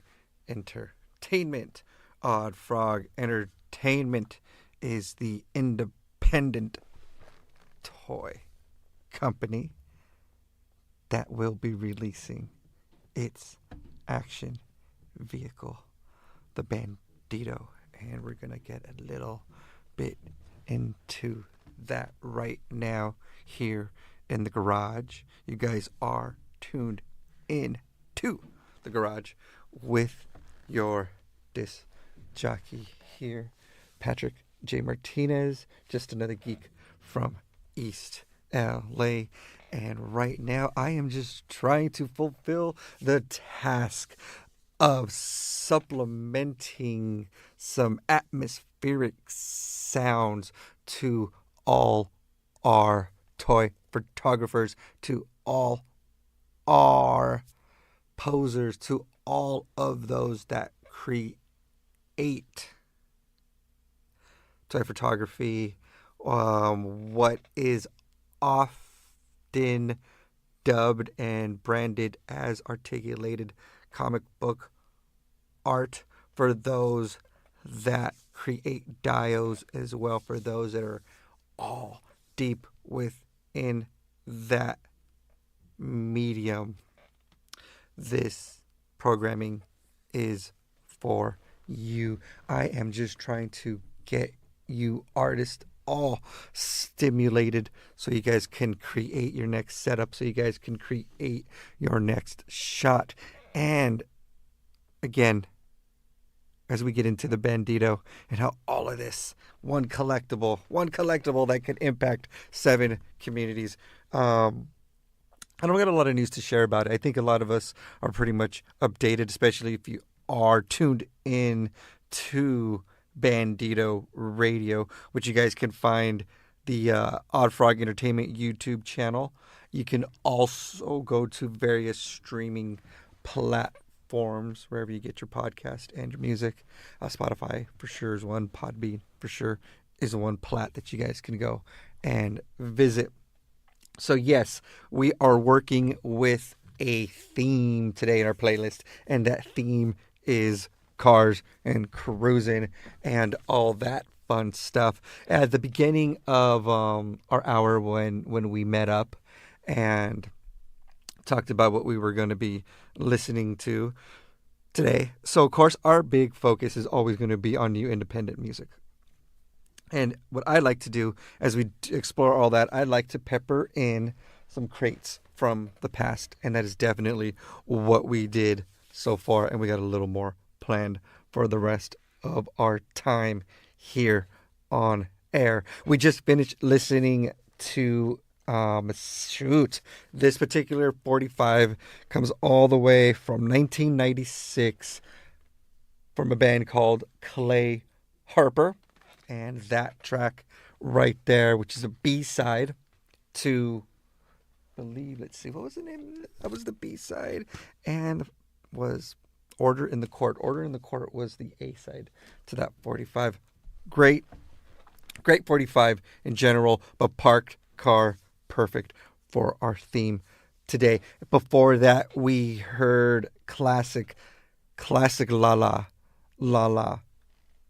Entertainment. Odd Frog Entertainment is the independent toy company that will be releasing its action vehicle, the Bandito, and we're gonna get a little bit into that right now here in the garage. You guys are tuned in to the garage with your disc jockey here, Patrick J. Martinez, just another geek from East LA. And right now I am just trying to fulfill the task of supplementing some atmospheric sounds to all our toy photographers, to all our posers, to all of those that create toy photography, what is often dubbed and branded as articulated comic book art, for those that create dios as well, for those that are all deep within that medium. This programming is for you. I am just trying to get you artists all stimulated so you guys can create your next setup, so you guys can create your next shot. And again, as we get into the Bandito and how all of this, one collectible that could impact 7 communities. I don't got a lot of news to share about it. I think a lot of us are pretty much updated, especially if you are tuned in to Bandito Radio, which you guys can find the Odd Frog Entertainment YouTube channel. You can also go to various streaming platforms, wherever you get your podcast and your music. Spotify for sure is one. Podbean for sure is one plat that you guys can go and visit. So yes, we are working with a theme today in our playlist, and that theme is cars and cruising and all that fun stuff. At the beginning of our hour when we met up and talked about what we were going to be listening to today. So of course our big focus is always going to be on new independent music. And what I like to do as we explore all that, I like to pepper in some crates from the past. And that is definitely what we did so far. And we got a little more planned for the rest of our time here on air. We just finished listening to, this particular 45 comes all the way from 1996 from a band called Clay Harper. And that track right there, which is a B-side to, let's see, what was the name? That was the B-side, and was Order in the Court. Order in the Court was the A-side to that 45. Great 45 in general, but parked car, perfect for our theme today. Before that, we heard classic Lala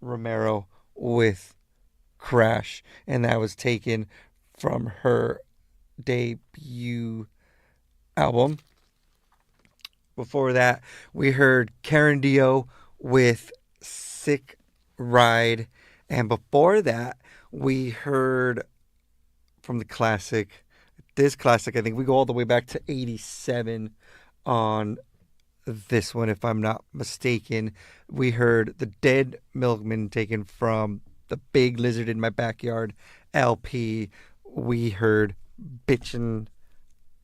Romero with Crash, and that was taken from her debut album. Before that, we heard Karen Dio with Sick Ride, and before that, we heard from the classic, I think we go all the way back to 87 on this one, if I'm not mistaken. We heard The Dead Milkman, taken from the Big Lizard in My Backyard LP. We heard Bitchin'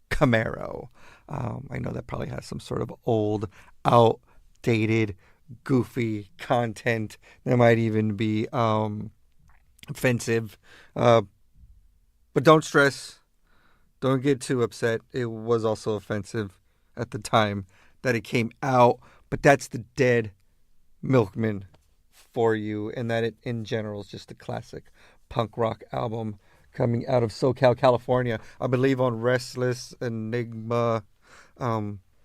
Camaro. I know that probably has some sort of old, outdated, goofy content that might even be offensive. But don't stress. Don't get too upset. It was also offensive at the time that it came out, but that's The Dead Milkman for you, and that it in general is just a classic punk rock album coming out of SoCal, California, I believe on Restless Enigma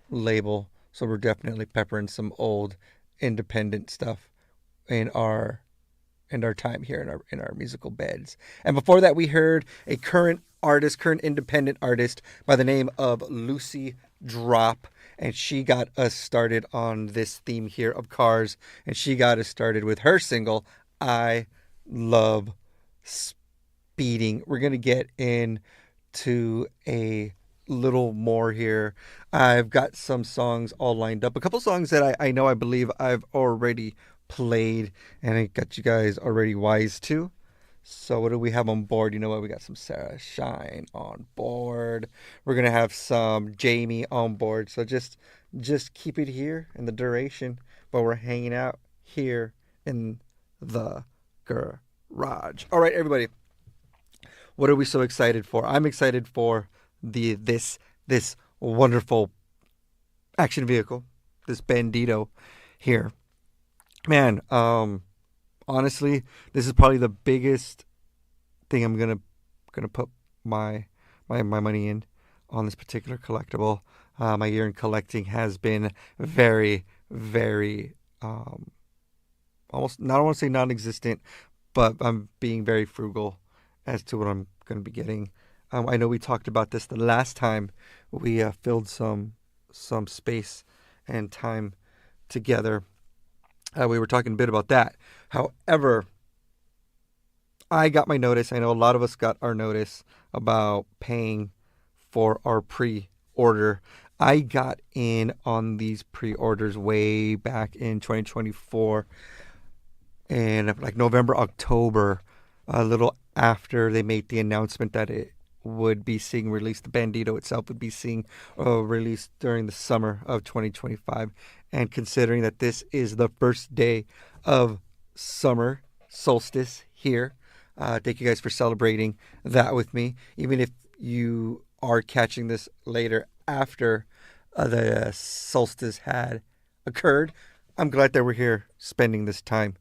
label. So we're definitely peppering some old independent stuff in our time here in our musical beds. And before that, we heard a current independent artist by the name of Lucy Drop. And she got us started on this theme here of cars. And she got us started with her single, I Love Speeding. We're going to get into a little more here. I've got some songs all lined up. A couple songs that I believe I've already played. And I got you guys already wise to. So what do we have on board? You know what? We got some Sarah Shine on board. We're going to have some Jamie on board. So just keep it here in the duration while we're hanging out here in the garage. All right, everybody. What are we so excited for? I'm excited for this wonderful action vehicle, this Bandito here. Man, honestly, this is probably the biggest thing I'm gonna put my money in on this particular collectible. My year in collecting has been very, very almost, not, I don't want to say non-existent, but I'm being very frugal as to what I'm going to be getting. I know we talked about this the last time we filled some space and time together. We were talking a bit about that. However, I got my notice. I know a lot of us got our notice about paying for our pre-order. I got in on these pre-orders way back in 2024, and like November, October, a little after they made the announcement that it would be seeing released. The Bandito itself would be seeing released during the summer of 2025. And considering that this is the first day of summer solstice here, thank you guys for celebrating that with me. Even if you are catching this later after the solstice had occurred, I'm glad that we're here spending this time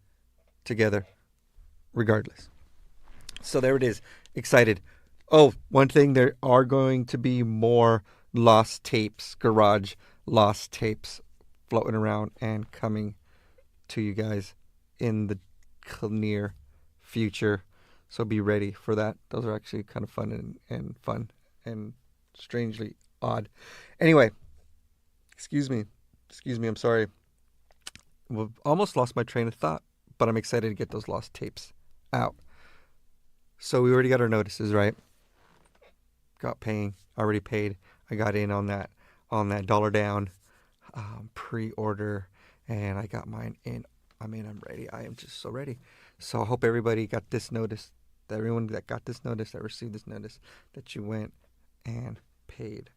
together regardless. So there it is. Excited. Oh, one thing, there are going to be more lost tapes, garage lost tapes floating around and coming to you guys in the near future. So be ready for that. Those are actually kind of fun and strangely odd. Anyway, excuse me, I'm sorry. We've almost lost my train of thought, but I'm excited to get those lost tapes out. So we already got our notices, right? Already paid. I got in on that $1 down pre-order, and I got mine in. I'm ready. I am just so ready. So I hope everybody got this notice, that everyone that got this notice, that received this notice, that you went and paid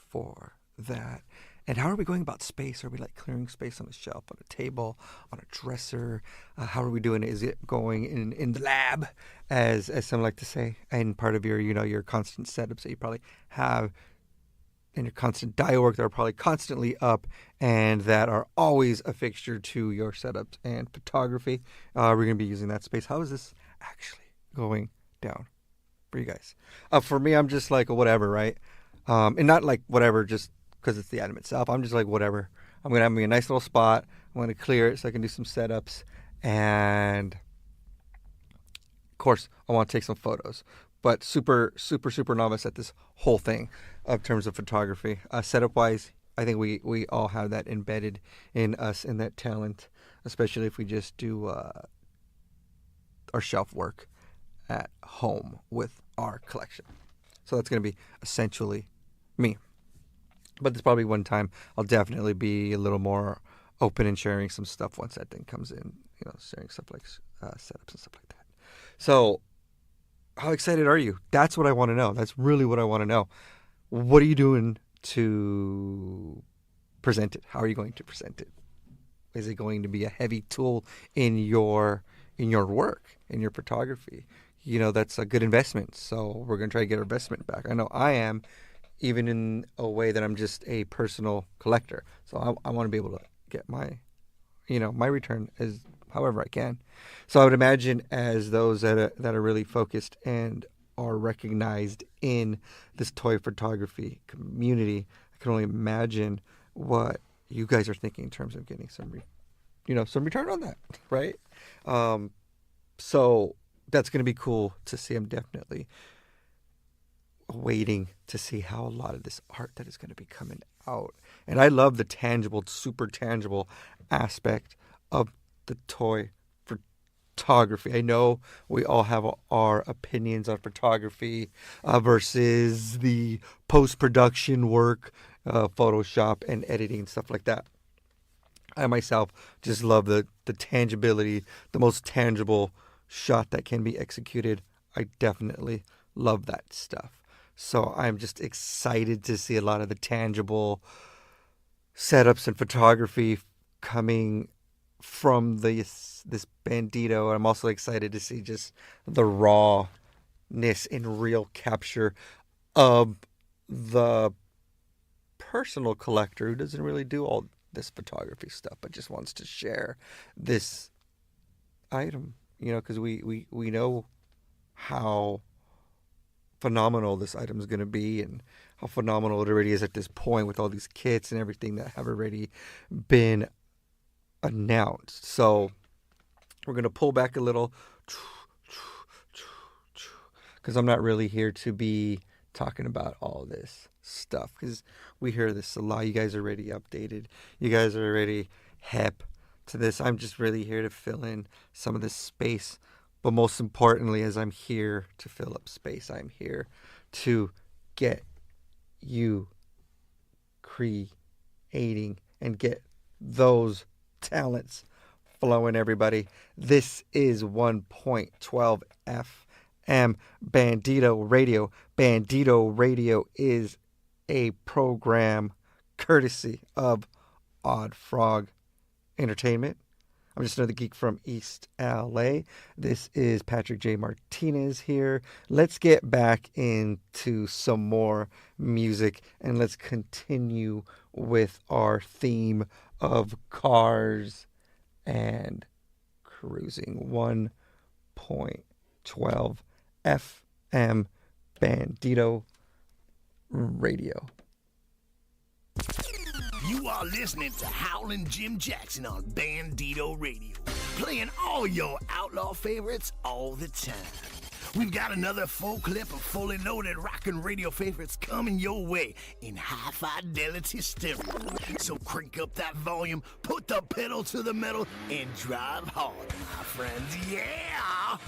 for that. And how are we going about space? Are we like clearing space on a shelf, on a table, on a dresser? How are we doing it? Is it going in the lab, as some like to say? And part of your constant setups that you probably have and your constant dial work that are probably constantly up and that are always a fixture to your setups and photography. We're going to be using that space. How is this actually going down for you guys? For me, I'm just like whatever, right? And not like whatever just because it's the item itself. I'm just like whatever. I'm going to have me a nice little spot. I'm going to clear it so I can do some setups. And of course, I want to take some photos. But super, super, super novice at this whole thing in terms of photography. Setup-wise, I think we all have that embedded in us, in that talent, especially if we just do our shelf work at home with our collection. So that's going to be essentially me. But there's probably one time I'll definitely be a little more open and sharing some stuff once that thing comes in, sharing stuff like setups and stuff like that. So how excited are you? That's what I want to know. That's really what I want to know. What are you doing to present it? How are you going to present it? Is it going to be a heavy tool in your work, in your photography? That's a good investment. So we're going to try to get our investment back. I know I am, even in a way that I'm just a personal collector. So I want to be able to get my return as however I can. So I would imagine as those that are really focused and are recognized in this toy photography community, I can only imagine what you guys are thinking in terms of getting some return on that, right? So that's going to be cool to see. I'm definitely waiting to see how a lot of this art that is going to be coming out. And I love the tangible, super tangible aspect of the toy photography. I know we all have our opinions on photography versus the post-production work, Photoshop and editing and stuff like that. I myself just love the tangibility, the most tangible shot that can be executed. I definitely love that stuff. So I'm just excited to see a lot of the tangible setups and photography coming from this Bandito. I'm also excited to see just the rawness and real capture of the personal collector who doesn't really do all this photography stuff, but just wants to share this item, because we know how phenomenal this item is going to be and how phenomenal it already is at this point with all these kits and everything that have already been announced. So we're going to pull back a little because I'm not really here to be talking about all this stuff because we hear this a lot. You guys are already updated. You guys are already hip to this. I'm just really here to fill in some of this space. But most importantly, as I'm here to fill up space, I'm here to get you creating and get those talents flowing, everybody. This is 1.12 FM Bandito Radio. Bandito Radio is a program courtesy of Odd Frog Entertainment. I'm just another geek from East LA. This is Patrick J. Martinez here. Let's get back into some more music and let's continue with our theme of cars and cruising. 1.12 FM Bandito Radio. You are listening to Howlin' Jim Jackson on Bandito Radio, playing all your outlaw favorites all the time. We've got another full clip of fully loaded rockin' radio favorites coming your way in high fidelity stereo. So crank up that volume, put the pedal to the metal, and drive hard, my friends. Yeah!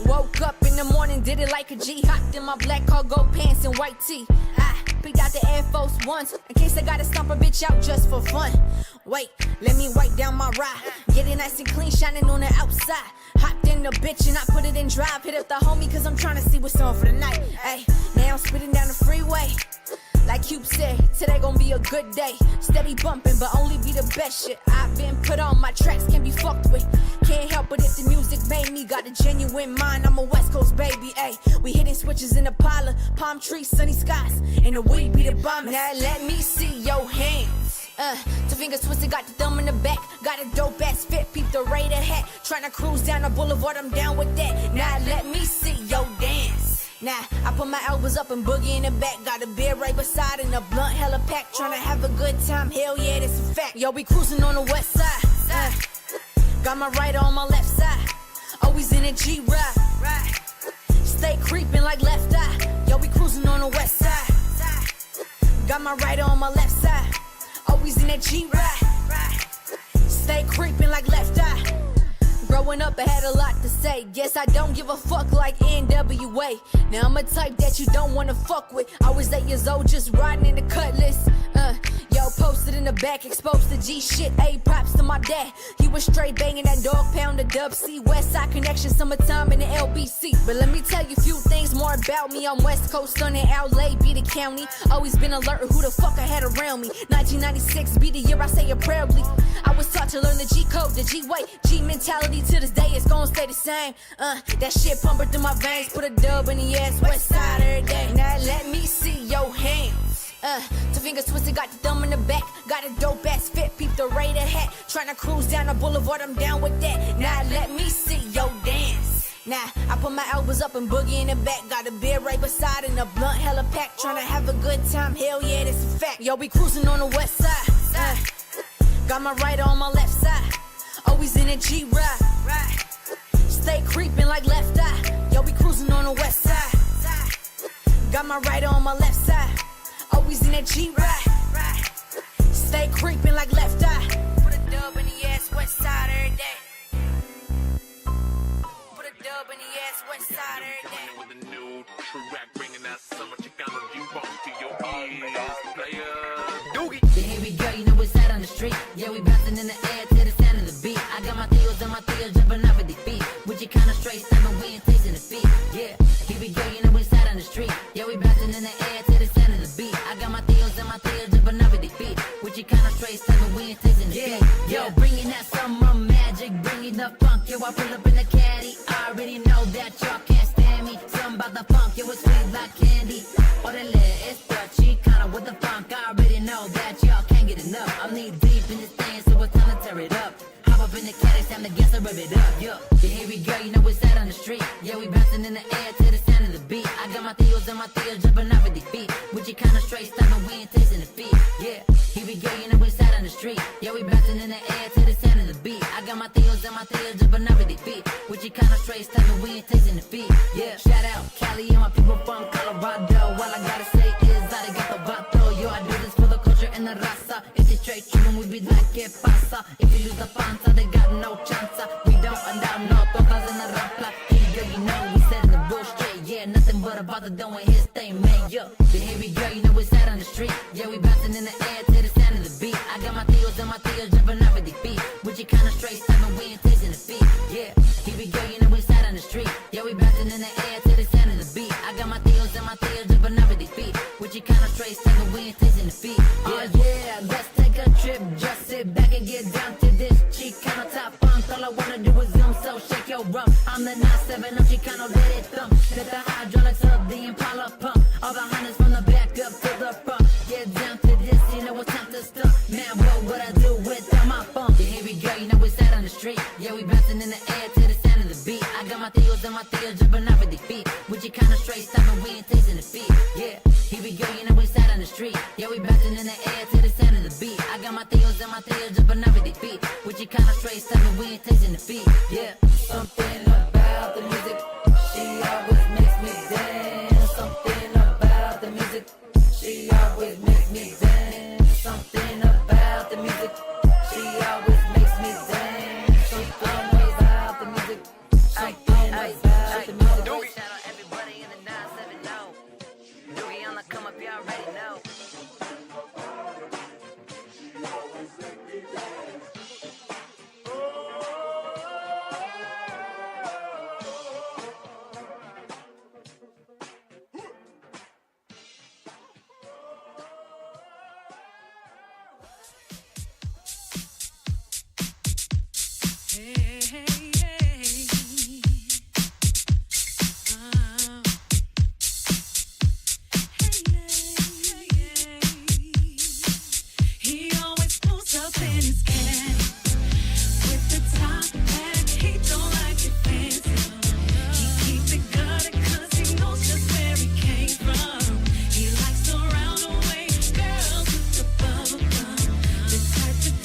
Woke up in the morning, did it like a G. Hopped in my black cargo pants and white tee. I picked out the Air Force Ones in case I gotta stomp a bitch out just for fun. Wait, let me wipe down my ride. Get it nice and clean, shining on the outside. Hopped in the bitch and I put it in drive. Hit up the homie cause I'm trying to see what's on for the night. Ay, now I'm spitting down the freeway. Like Cube said, today gon' be a good day. Steady bumping, but only be the best shit I've been put on. My tracks can be fucked with. Can't help it if the music made me. Got a genuine mind, I'm a West Coast baby. Ay, we hitting switches in the parlor, palm trees, sunny skies, and the weed be the bomb. Now let me see your hands. Two fingers twisted, got the thumb in the back. Got a dope ass fit, peep the Raider hat. Tryna cruise down the boulevard, I'm down with that. Now let me see your dance. Now, I put my elbows up and boogie in the back. Got a beer right beside and a blunt hella pack. Tryna have a good time, hell yeah, that's a fact. Yo, we cruising on the west side. Got my right on my left side. Always in a G-ride. Stay creeping like left eye. Yo, we cruising on the west side. Got my right on my left side. Always in a G-ride. Stay creeping like left eye. Growing up, I had a lot to say. Guess I don't give a fuck like NWA. Now I'm a type that you don't wanna fuck with. I was 8 years old, just riding in the Cutlass. Yo, posted in the back, exposed to G shit. A props to my dad. He was straight banging that dog pound, the Dub C. West Side Connection, summertime in the LBC. But let me tell you a few things more about me. I'm West Coast, stunning LA, be the county. Always been alert who the fuck I had around me. 1996 be the year I say it proudly. I was taught to learn the G code, the G way, G mentality. To this day, it's gonna stay the same. That shit pumping through my veins. Put a dub in the ass, West Side every day. Now let me see your hands. Two fingers twisted, got the thumb in the back. Got a dope ass fit, peep the Raider hat. Tryna cruise down the boulevard, I'm down with that. Now let me see your dance. Now I put my elbows up and boogie in the back. Got a beer right beside and a blunt hella pack. Tryna have a good time, hell yeah, that's a fact. Yo, we cruising on the west side. Got my right on my left side. Always in a G-ride. Stay creeping like left eye. Yo, we cruising on the west side. Got my right on my left side. Always in a G-ride. Stay creeping like left eye. Put a dub in the ass, west side every day. Put a dub in the ass, west side every day. With a new track, bringing that summer chick on the view bump to your ears, player. Doogie. Yeah, here we go, you know it's out on the street. Yeah, we bouncing in the air to the sound of the beat. I got my theos and my theos jumping off at the beat. With your kind of straight summer, we ain't tasting the feet. Yeah, here we go, you know it's out on the street. Yeah, we bouncing in the air to the sound of the beat. I got my theos and my theos jumping off at the beat. With your kind of straight summer, we ain't tasting the feet. Yo, bringing that summer magic, bringing the funk. Yo, I pull up in the caddy. I already know that y'all can't stand me. Something about the funk, yo, it's sweet like candy. Orale, it's the Chicana with the funk. I already know that y'all can't get enough. I'm knee deep in this thing, so it's time to tear it up. Hop up in the cat, it's time to gas to rev it up, yeah. Here we go, you know it's out on the street. Yeah, we bouncing in the air to the sound of the beat. I got my theos and my theos jumping off at the feet. With you kinda straight, stopping, we ain't tasting the feet. Yeah, here we go, you know it's out on the street. Yeah, we bouncing in the air to the sound of the beat. I got my theos and my theos jumping off at the feet. With you kinda straight, stopping, we ain't tasting the feet. Yeah, shout out Cali and my people from Colorado. All I gotta say is I got the vato. Yo, I do this for the culture and the raza. If they straight shooting, we be like, que pasa? If you lose the panza, they got no chance. We don't allow no topas in the rapla. Hey, girl, you know we setting the bull straight. Yeah, nothing but about to doing his thing, man. Yo, here we go, you know it's out on the street. Yeah, we bouncing in the air to the sound of the beat. I got my theos and my theos jumping off at the beat. With you kinda straight, stopping, we ain't tasting the feet. Yeah, here we go, you know it's out on the street. Yeah, we bouncing in the air to the sound of the beat. I got my theos and my theos jumping off at the feet. With you kinda straight, stopping, we ain't tasting the feet. Yeah, let's take a trip, just sit back and get down to this Chicano top funk. All I wanna do is zoom, so shake your rump. I'm the 9-7 of Chicano, let it thump. Let the hydraulics of the Impala pump. All the hunters from the back up to the front. Get down to this, you know it's time to stump. Man, what I do without my funk? Yeah, here we go, you know it's out on the street. Yeah, we bouncing in the air to the sound of the beat. I got my theos and my theos jumping off at the feet. With you kinda straight, stopping, we ain't tasting the feet. Yeah, here we go, you know it's out on the street. Yeah, we bouncing in the air to the sound of the beat. I got my theos and my theos jumping off at the feet. With you kinda straight, stopping, we ain't tasting the feet. Yeah, something about the music, she always makes me dance. Something about the music, she always makes me dance. Something about the music, she always makes me dance. Something about the music, something about the music. Shout out everybody in the 970. Doogie on the come up, you already know.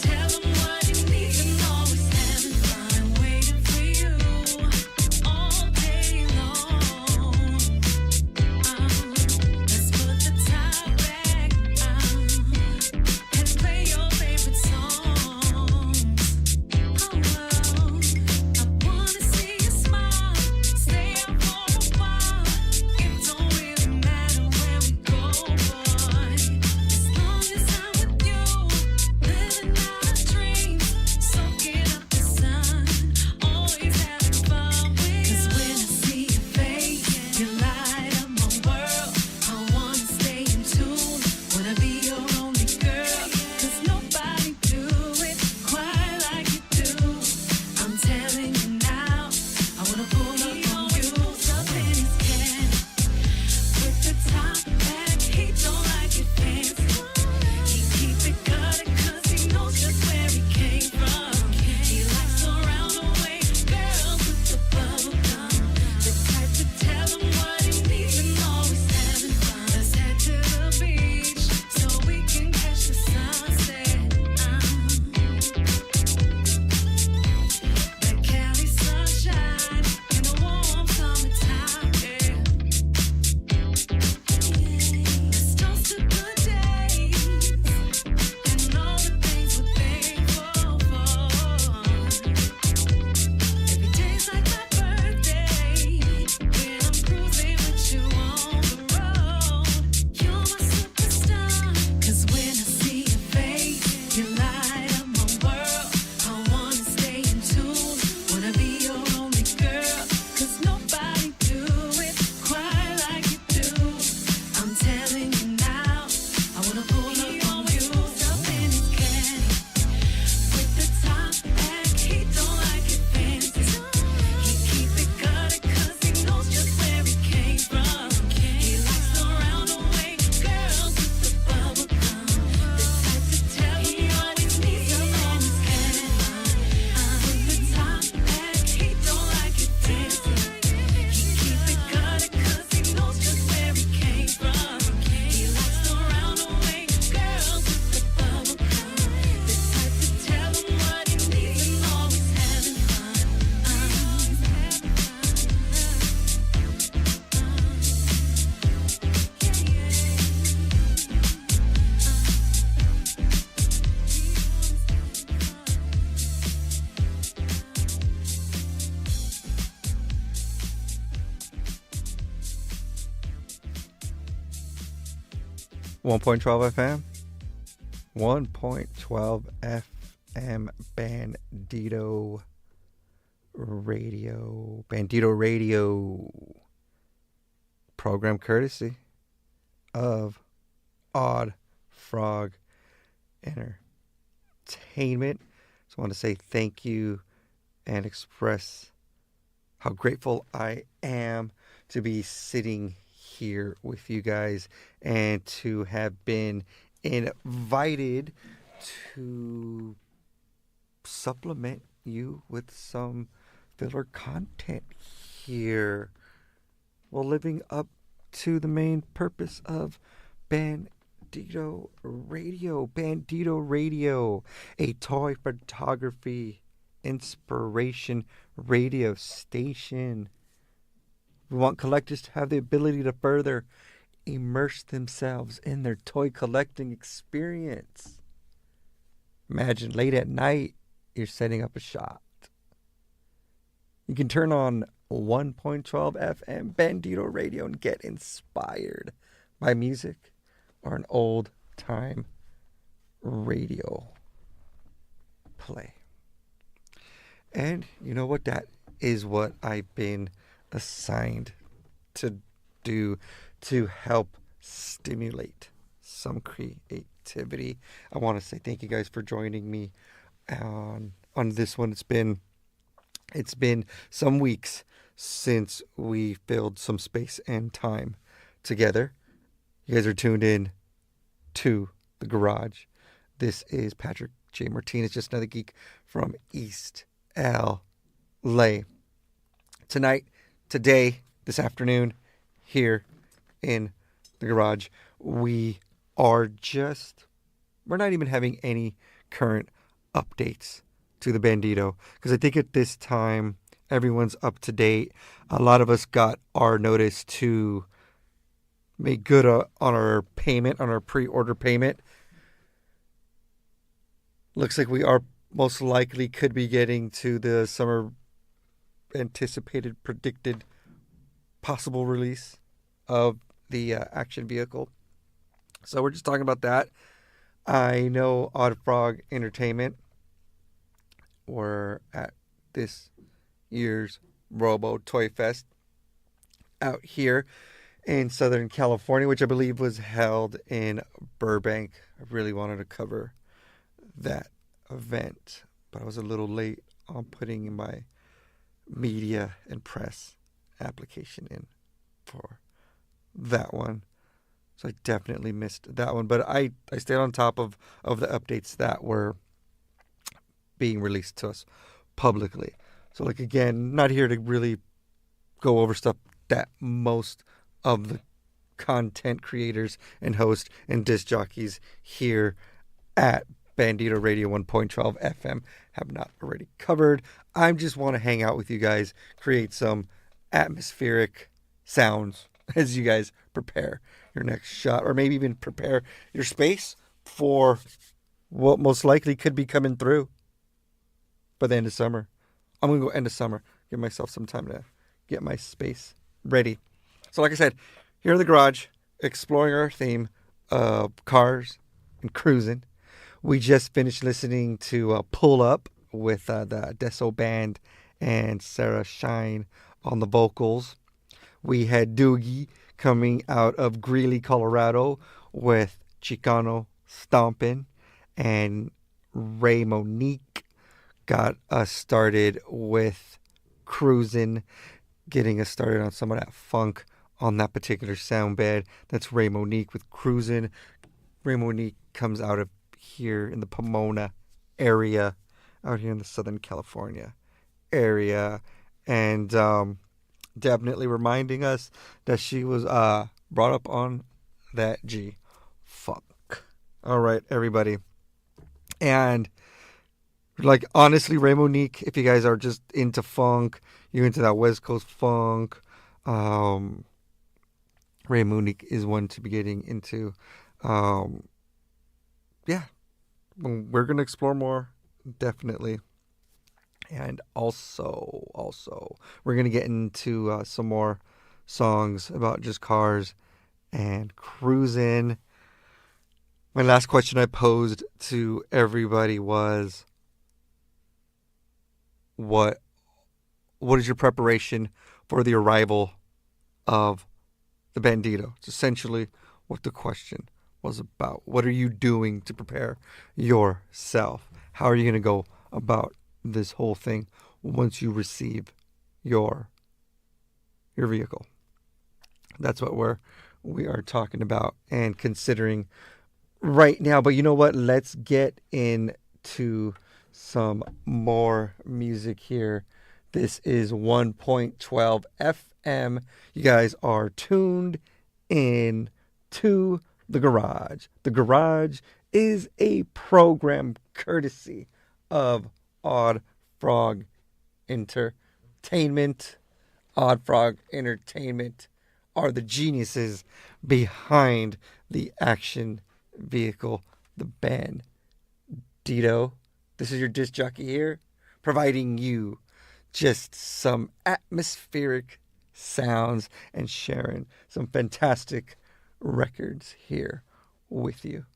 Tell him what he needs and always having fun. 1.12 FM. 1.12 FM Bandito Radio. Bandito Radio. Program courtesy of Odd Frog Entertainment. Just want to say thank you and express how grateful I am to be sitting here with you guys and to have been invited to supplement you with some filler content here while living up to the main purpose of Bandito Radio. Bandito Radio, a toy photography inspiration radio station. We want collectors to have the ability to further immerse themselves in their toy collecting experience. Imagine late at night, you're setting up a shop. You can turn on 1.12 FM Bandito Radio and get inspired by music or an old time radio play. And you know what? That is what I've been assigned to do to help stimulate some creativity. I want to say thank you guys for joining me on this one. It's been some weeks since we filled some space and time together. You guys are tuned in to The Garage. This is Patrick J. Martinez, just another geek from East LA. Tonight, today, this afternoon, here in The Garage, we're not even having any current updates to the Bandito, because I think at this time everyone's up to date. A lot of us got our notice to make good on our payment, on our pre-order payment. Looks like we are most likely could be getting to the summer anticipated, predicted, possible release of the action vehicle. So we're just talking about that. I know Odd Frog Entertainment were at this year's Robo Toy Fest out here in Southern California, which I believe was held in Burbank. I really wanted to cover that event, but I was a little late on putting my media and press application in for that one. So I definitely missed that one, but I stayed on top of the updates that were being released to us publicly. So like, again, not here to really go over stuff that most of the content creators and hosts and disc jockeys here at Bandito Radio 1.12 FM have not already covered. I just want to hang out with you guys, create some atmospheric sounds as you guys prepare your next shot, or maybe even prepare your space for what most likely could be coming through by the end of summer. I'm going to go end of summer, give myself some time to get my space ready. So like I said, here in the garage, exploring our theme of cars and cruising. We just finished listening to Pull Up with the Deso Band and Sarah Shine on the vocals. We had Doogie coming out of Greeley, Colorado with Chicano Stompin', and Ray Monique got us started with Cruisin', getting us started on some of that funk on that particular sound bed. That's Ray Monique with Cruisin'. Ray Monique comes out of here in the Pomona area, out here in the Southern California area, and definitely reminding us that she was brought up on that G funk. All right, everybody. And like, honestly, Ray Monique, if you guys are just into funk, you're into that West Coast funk, Ray Monique is one to be getting into. Yeah, we're going to explore more, definitely. And also, we're going to get into some more songs about just cars and cruising. My last question I posed to everybody was, what is your preparation for the arrival of the Bandito? It's essentially what the question was about. What are you doing to prepare yourself? How are you going to go about this whole thing once you receive your vehicle? That's what we are talking about and considering right now. But you know what? Let's get into some more music here. This is 1.12 FM. You guys are tuned in to The Garage. The Garage is a program courtesy of Odd Frog Entertainment. Odd Frog Entertainment are the geniuses behind the action vehicle, the Bandito. This is your disc jockey here, providing you just some atmospheric sounds and sharing some fantastic records here with you.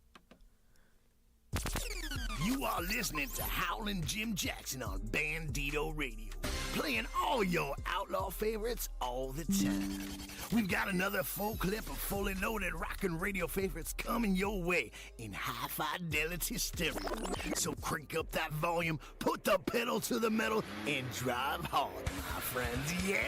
You are listening to Howlin' Jim Jackson on Bandito Radio, playing all your outlaw favorites all the time. We've got another full clip of fully loaded rockin' radio favorites coming your way in high fidelity stereo. So crank up that volume, put the pedal to the metal, and drive hard, my friends. Yeah!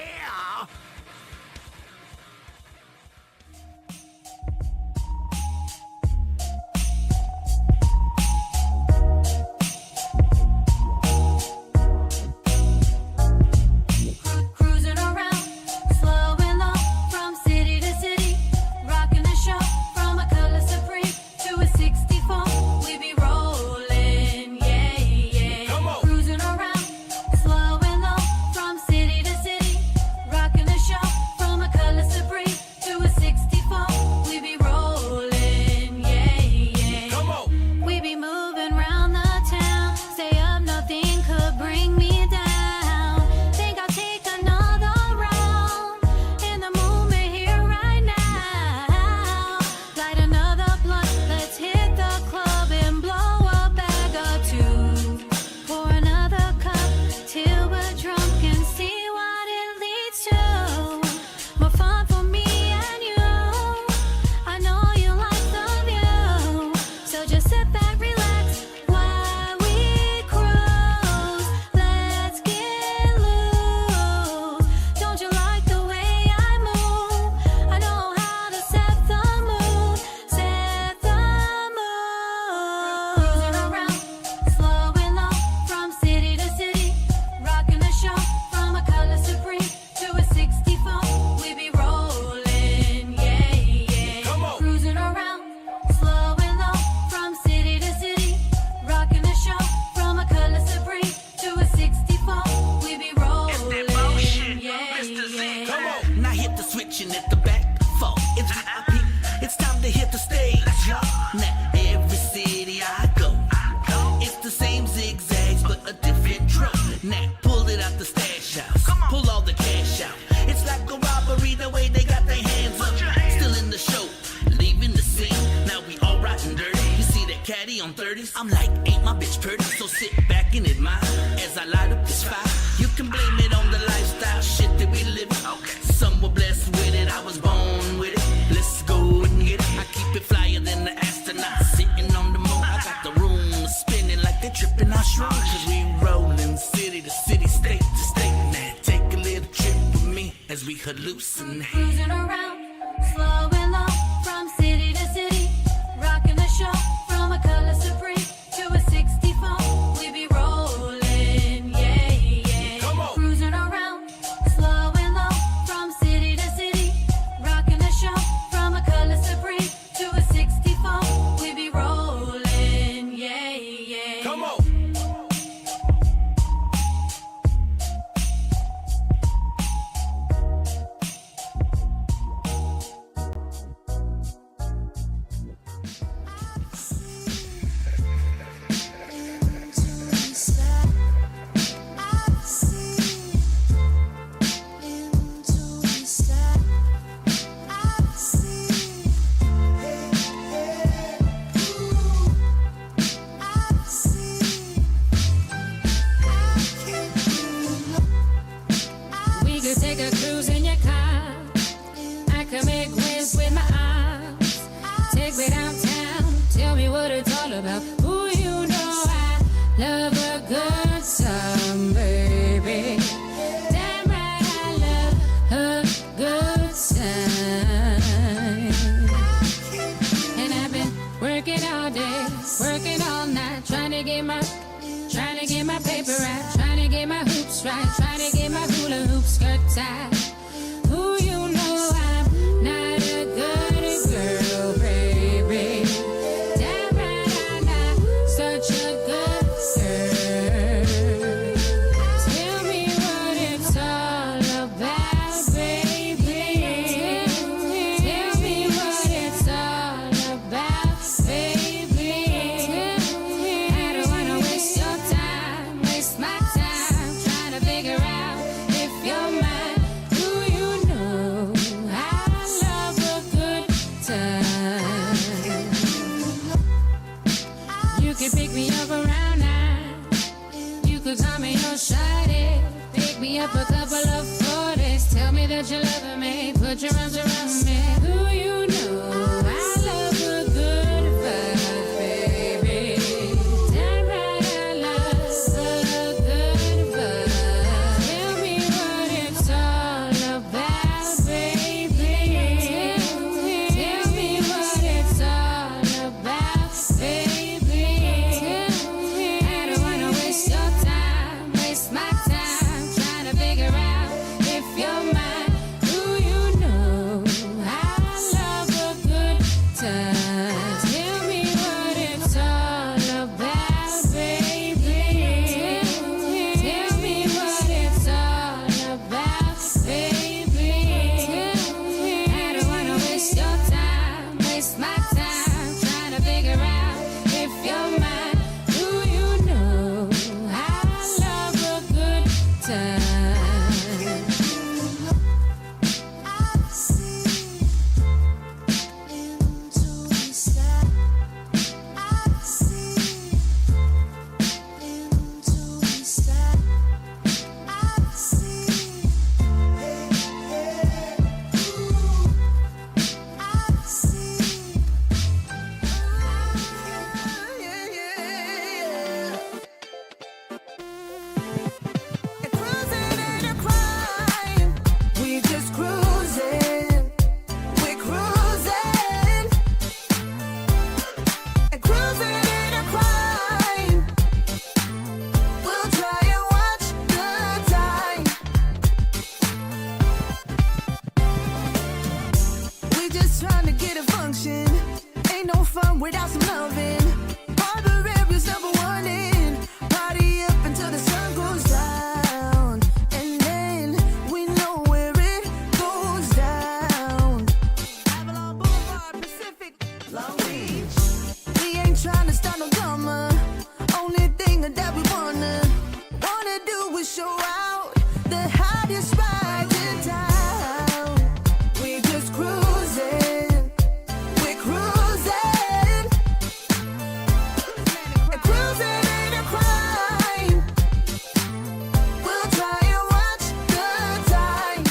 I'm like, ain't my bitch pretty? So sit back and admire as I light up this fire. You can blame it on the lifestyle shit that we live in. Okay. Some were blessed with it, I was born with it. Let's go and get it. I keep it flyer than the astronaut sitting on the moon. I got the room spinning like they're tripping our shrooms. Cause we rolling city to city, state to state. Now take a little trip with me as we hallucinate. Cruising around, slow and low, from city to city, rocking the show. From a color Supreme to a 64, we be rolling, yeah, yeah. Come on. Cruising around, slow and low, from city to city, rocking the show. From a color Supreme to a 64, we be rolling, yeah, yeah. Come on. get my paper right, trying to get my hoops right, trying to get my hula hoop skirt tied. Who you know I'm not a good girl, baby. Damn right I'm not such a good girl. Tell me what it's all about, baby. Tell me what it's all about, baby. I don't wanna waste your time, waste my time, trying to figure out if you're mine. Do you know I love a good time? You can pick me up around 9. You could call me your shawty. Pick me up a couple of 40s. Tell me that you're loving me. Put your arms around me. Do you know I love a good vibe, baby? Damn right I love a good vibe. Tell me what it's all about, baby. Tell me what it's all about, baby. I don't wanna waste your time, waste my time, trying to figure out if you're mine. Do you know I love a good time? Tell me what it's all about, baby. Tell me what it's all about, baby. I don't wanna waste your time, waste my time, trying to figure out if you're mine. Do you know I love a good time? We just cruising, we're cruising, and cruising in a crime. We'll try and watch the time. We just trying to get a function. Ain't no fun without some loving. Harbor area's #1 in. Party up until the sun goes down, and then we know where it goes down. Avalon Boulevard, Pacific, Long Beach. We ain't trying to start no drama. Only thing that we wanna do is show out the hottest ride in town. We just cruising, we're cruising, and cruising ain't a crime. We'll try and watch the time.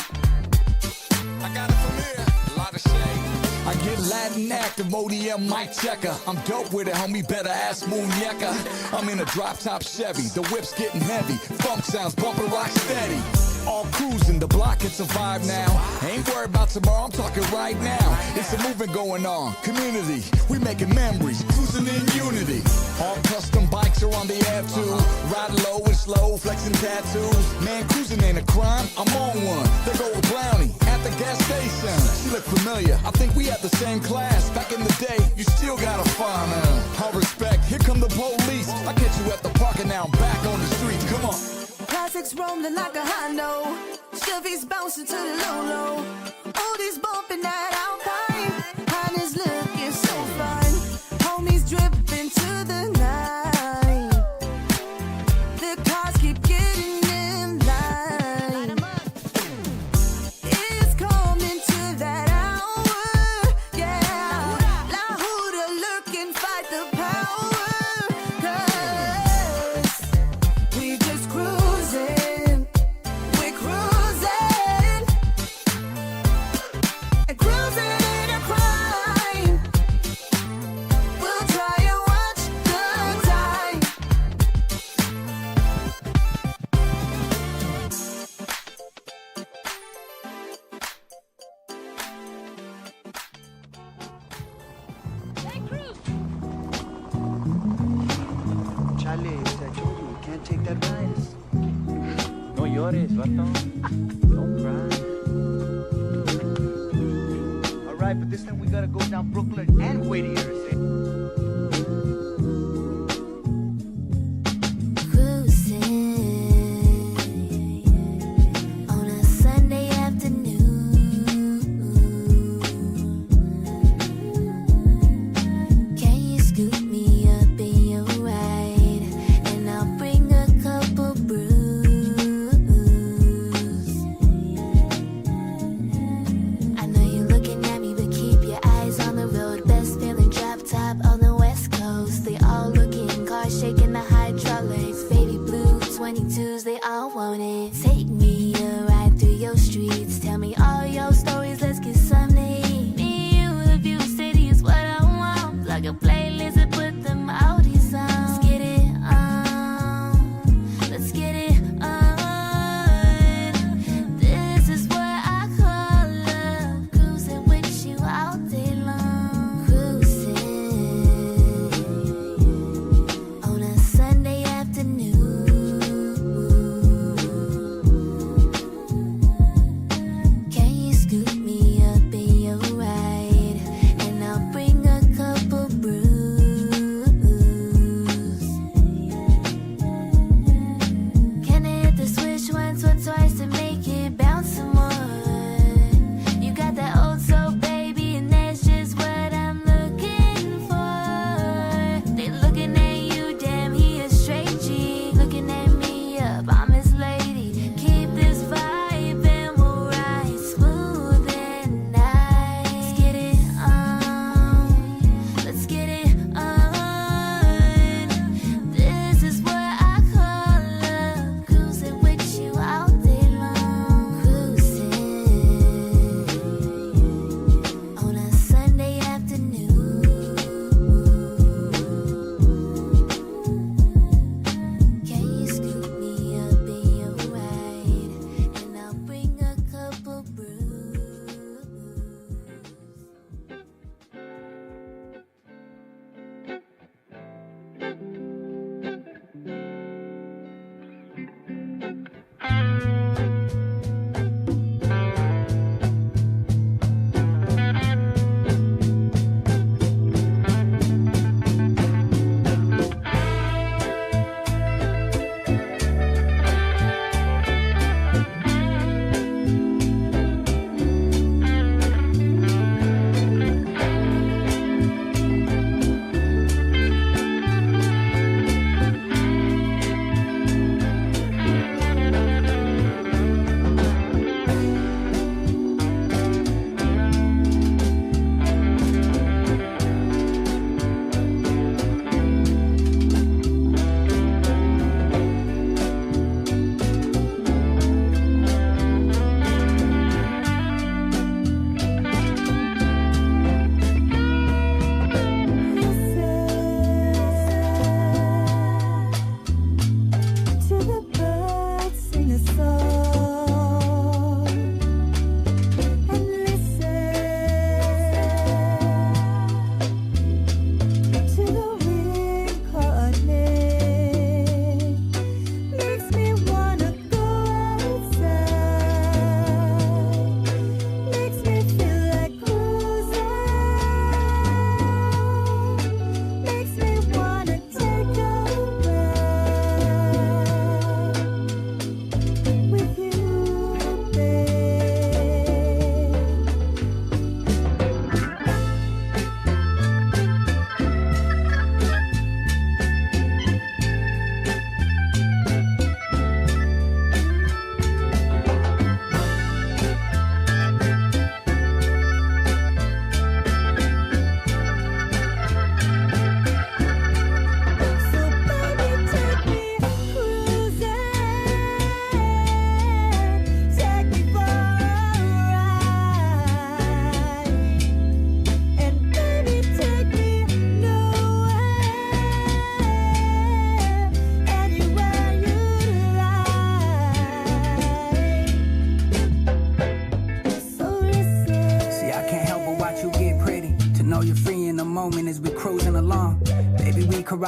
I got it from here, a lot of shade. I get Latin active, ODM mic checker. I'm dope with it, homie, better ask Muñeca. I'm in a drop top Chevy, the whip's getting heavy. Funk sounds bumping rock steady. All cruising, the block can survive now. Ain't worried about tomorrow, I'm talking right now. It's a movement going on, community. We making memories, cruising in unity. All custom bikes are on the air too. Riding low and slow, flexing tattoos. Man, cruising ain't a crime, I'm on one. There go a brownie at the gas station. She look familiar, I think we had the same class. Back in the day, you still gotta find her. All respect, here come the police. I catch you at the park and now I'm back on the streets, come on. Classics rolling like a Hondo. Chevy's bouncing to the low-low. Oldies bumping that Alpine. Honey's looking so fine. Homies dripping to the night. The cars keep getting in line. It's coming to that hour, yeah. La Huda lurking, fight the power. 'Cause we just cruising, we're cruising, and cruising in Alex, I told you, we can't take that ride. No llores, vato. Don't cry. Alright, but this time we gotta go down Brooklyn and Whittier. On a Sunday afternoon, can you scoop me up in your ride? And I'll bring a couple brews. I know you're looking at me, but keep your eyes on the road. Best feeling drop top on the West Coast. They all looking, cars shaking the hydraulics. Baby blue 22s, they all want it. Take me a ride through your streets. Tell me all your stories, let's get some to eat. Me and you, the view city is what I want. Plug a playlist and put them oldies on. Let's get it on. Let's get it on. This is what I call love. Cruising with you all day long. Cruising on a Sunday afternoon. Can you scoop me up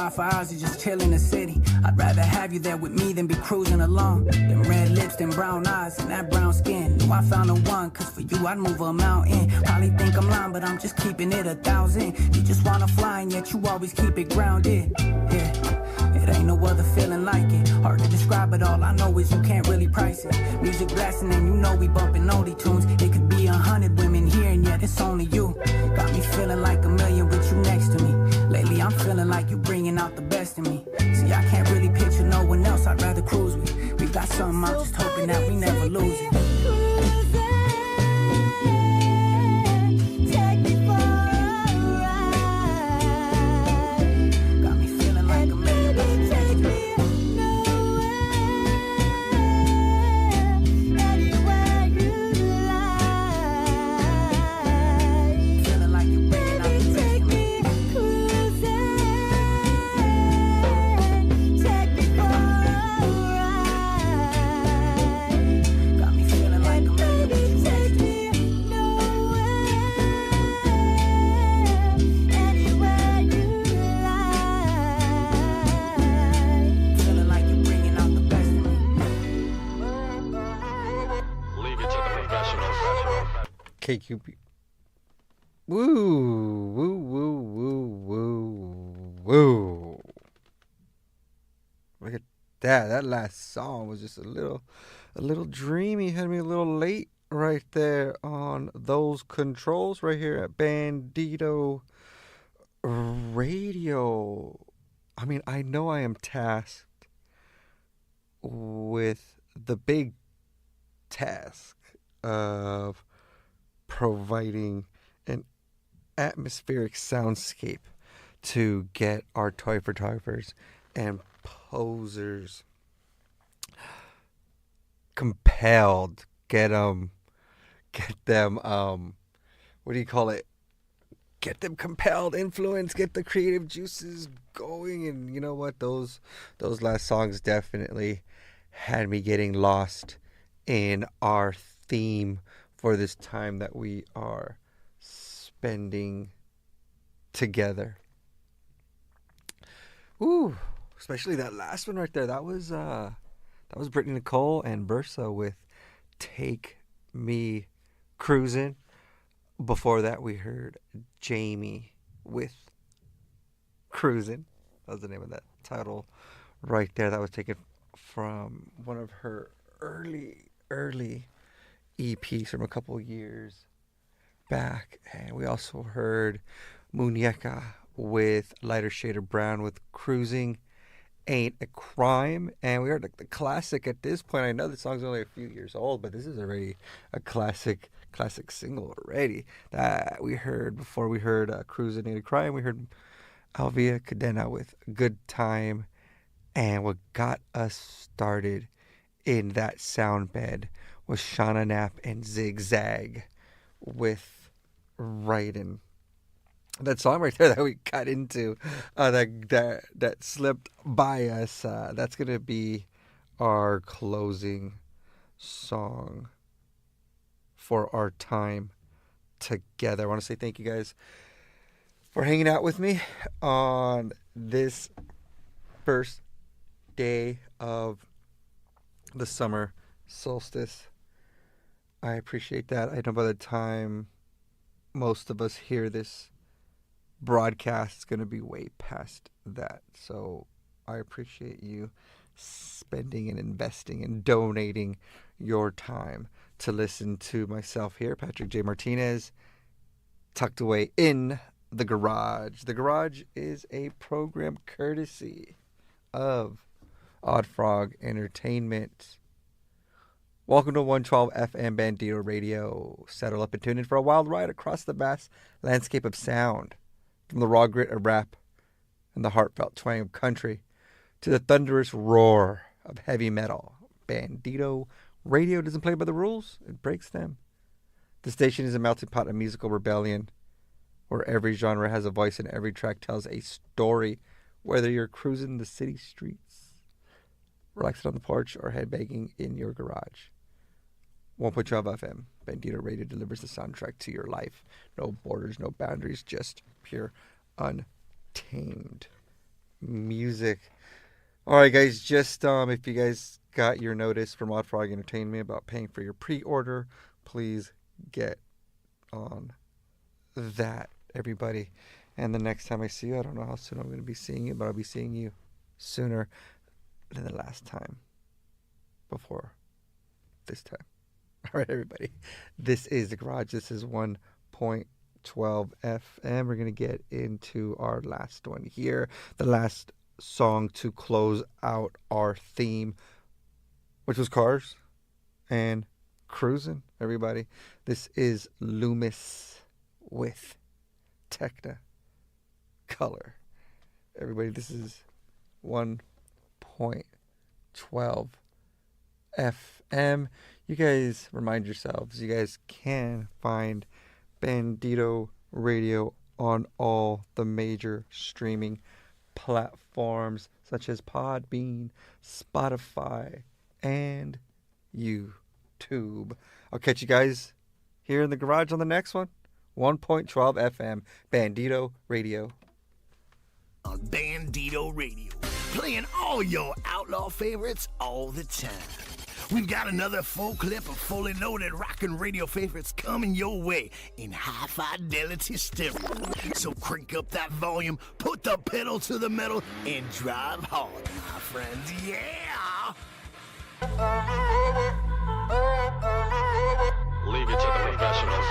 ride for hours and just chill in the city. I'd rather have you there with me than be cruising alone. Them red lips, them brown eyes, and that brown skin. Knew I found the one, cause for you I'd move a mountain. Probably think I'm lying, but I'm just keeping it 1,000. You just wanna fly and yet you always keep it grounded. Yeah, it ain't no other feeling like it. Hard to describe it, all I know is you can't really price it. Music blasting and you know we bumping oldie tunes. It could be 100 women here and yet it's only you. Got me feeling like a million with you next to me. Lately I'm feeling like you bringing out the best in me. See, I can't really picture no one else I'd rather cruise with. We got something, I'm just hoping that we never lose it. KQP. Woo, woo, woo, woo, woo, woo. Look at that. That last song was just a little dreamy. Had me a little late right there on those controls right here at Bandito Radio. I mean, I know I am tasked with the big task of providing an atmospheric soundscape to get our toy photographers and posers compelled, get them what do you call it, get them compelled, influence, get the creative juices going. And you know what, those last songs definitely had me getting lost in our theme for this time that we are spending together. Ooh, especially that last one right there. That was Brittany Nicole and Bursa with Take Me Cruisin'. Before that we heard Jamie with Cruisin'. That was the name of that title right there. That was taken from one of her early EPs from a couple years back. And we also heard Muñeca with Lighter Shade of Brown with Cruising Ain't a Crime. And we heard the classic at this point. I know the song's only a few years old, but this is already a classic single already that we heard. Before we heard Cruising Ain't a Crime, we heard Alvia Cadena with Good Time. And what got us started in that sound bed was Shauna Knapp and Zigzag with Writing. That song right there that we got into, that slipped by us, that's going to be our closing song for our time together. I want to say thank you guys for hanging out with me on this first day of the summer solstice. I appreciate that. I know by the time most of us hear this broadcast, it's going to be way past that. So I appreciate you spending and investing and donating your time to listen to myself here, Patrick J. Martinez, tucked away in the garage. The garage is a program courtesy of Odd Frog Entertainment. Welcome to 112 FM Bandito Radio. Settle up and tune in for a wild ride across the vast landscape of sound. From the raw grit of rap and the heartfelt twang of country to the thunderous roar of heavy metal, Bandito Radio doesn't play by the rules, it breaks them. The station is a melting pot of musical rebellion where every genre has a voice and every track tells a story, whether you're cruising the city streets, relaxing on the porch, or headbanging in your garage. 1.12 FM, Bandito Radio delivers the soundtrack to your life. No borders, no boundaries, just pure, untamed music. All right, guys, just if you guys got your notice from Odd Frog Entertainment about paying for your pre-order, please get on that, everybody. And the next time I see you, I don't know how soon I'm going to be seeing you, but I'll be seeing you sooner than the last time before this time. All right, everybody. This is The Garage. This is 1.12 FM. We're going to get into our last one here. The last song to close out our theme, which was Cars and Cruising, everybody. This is Loomis with Technicolor. Everybody, this is 1.12 FM. You guys remind yourselves, you guys can find Bandito Radio on all the major streaming platforms such as Podbean, Spotify, and YouTube. I'll catch you guys here in the garage on the next one. 1.12 FM, Bandito Radio. On Bandito Radio, playing all your outlaw favorites all the time. We've got another full clip of fully loaded rockin' radio favorites coming your way in high fidelity stereo. So crank up that volume, put the pedal to the metal, and drive hard, my friends. Yeah! Leave it to the professionals.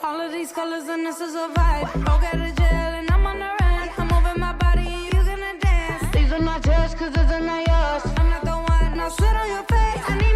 All of these colors and this is a vibe. Broke out of jail and I'm on the run. I'm moving my body and you gonna dance. These are not yours cause these are not yours. I'm not the one, now sit on your face. I need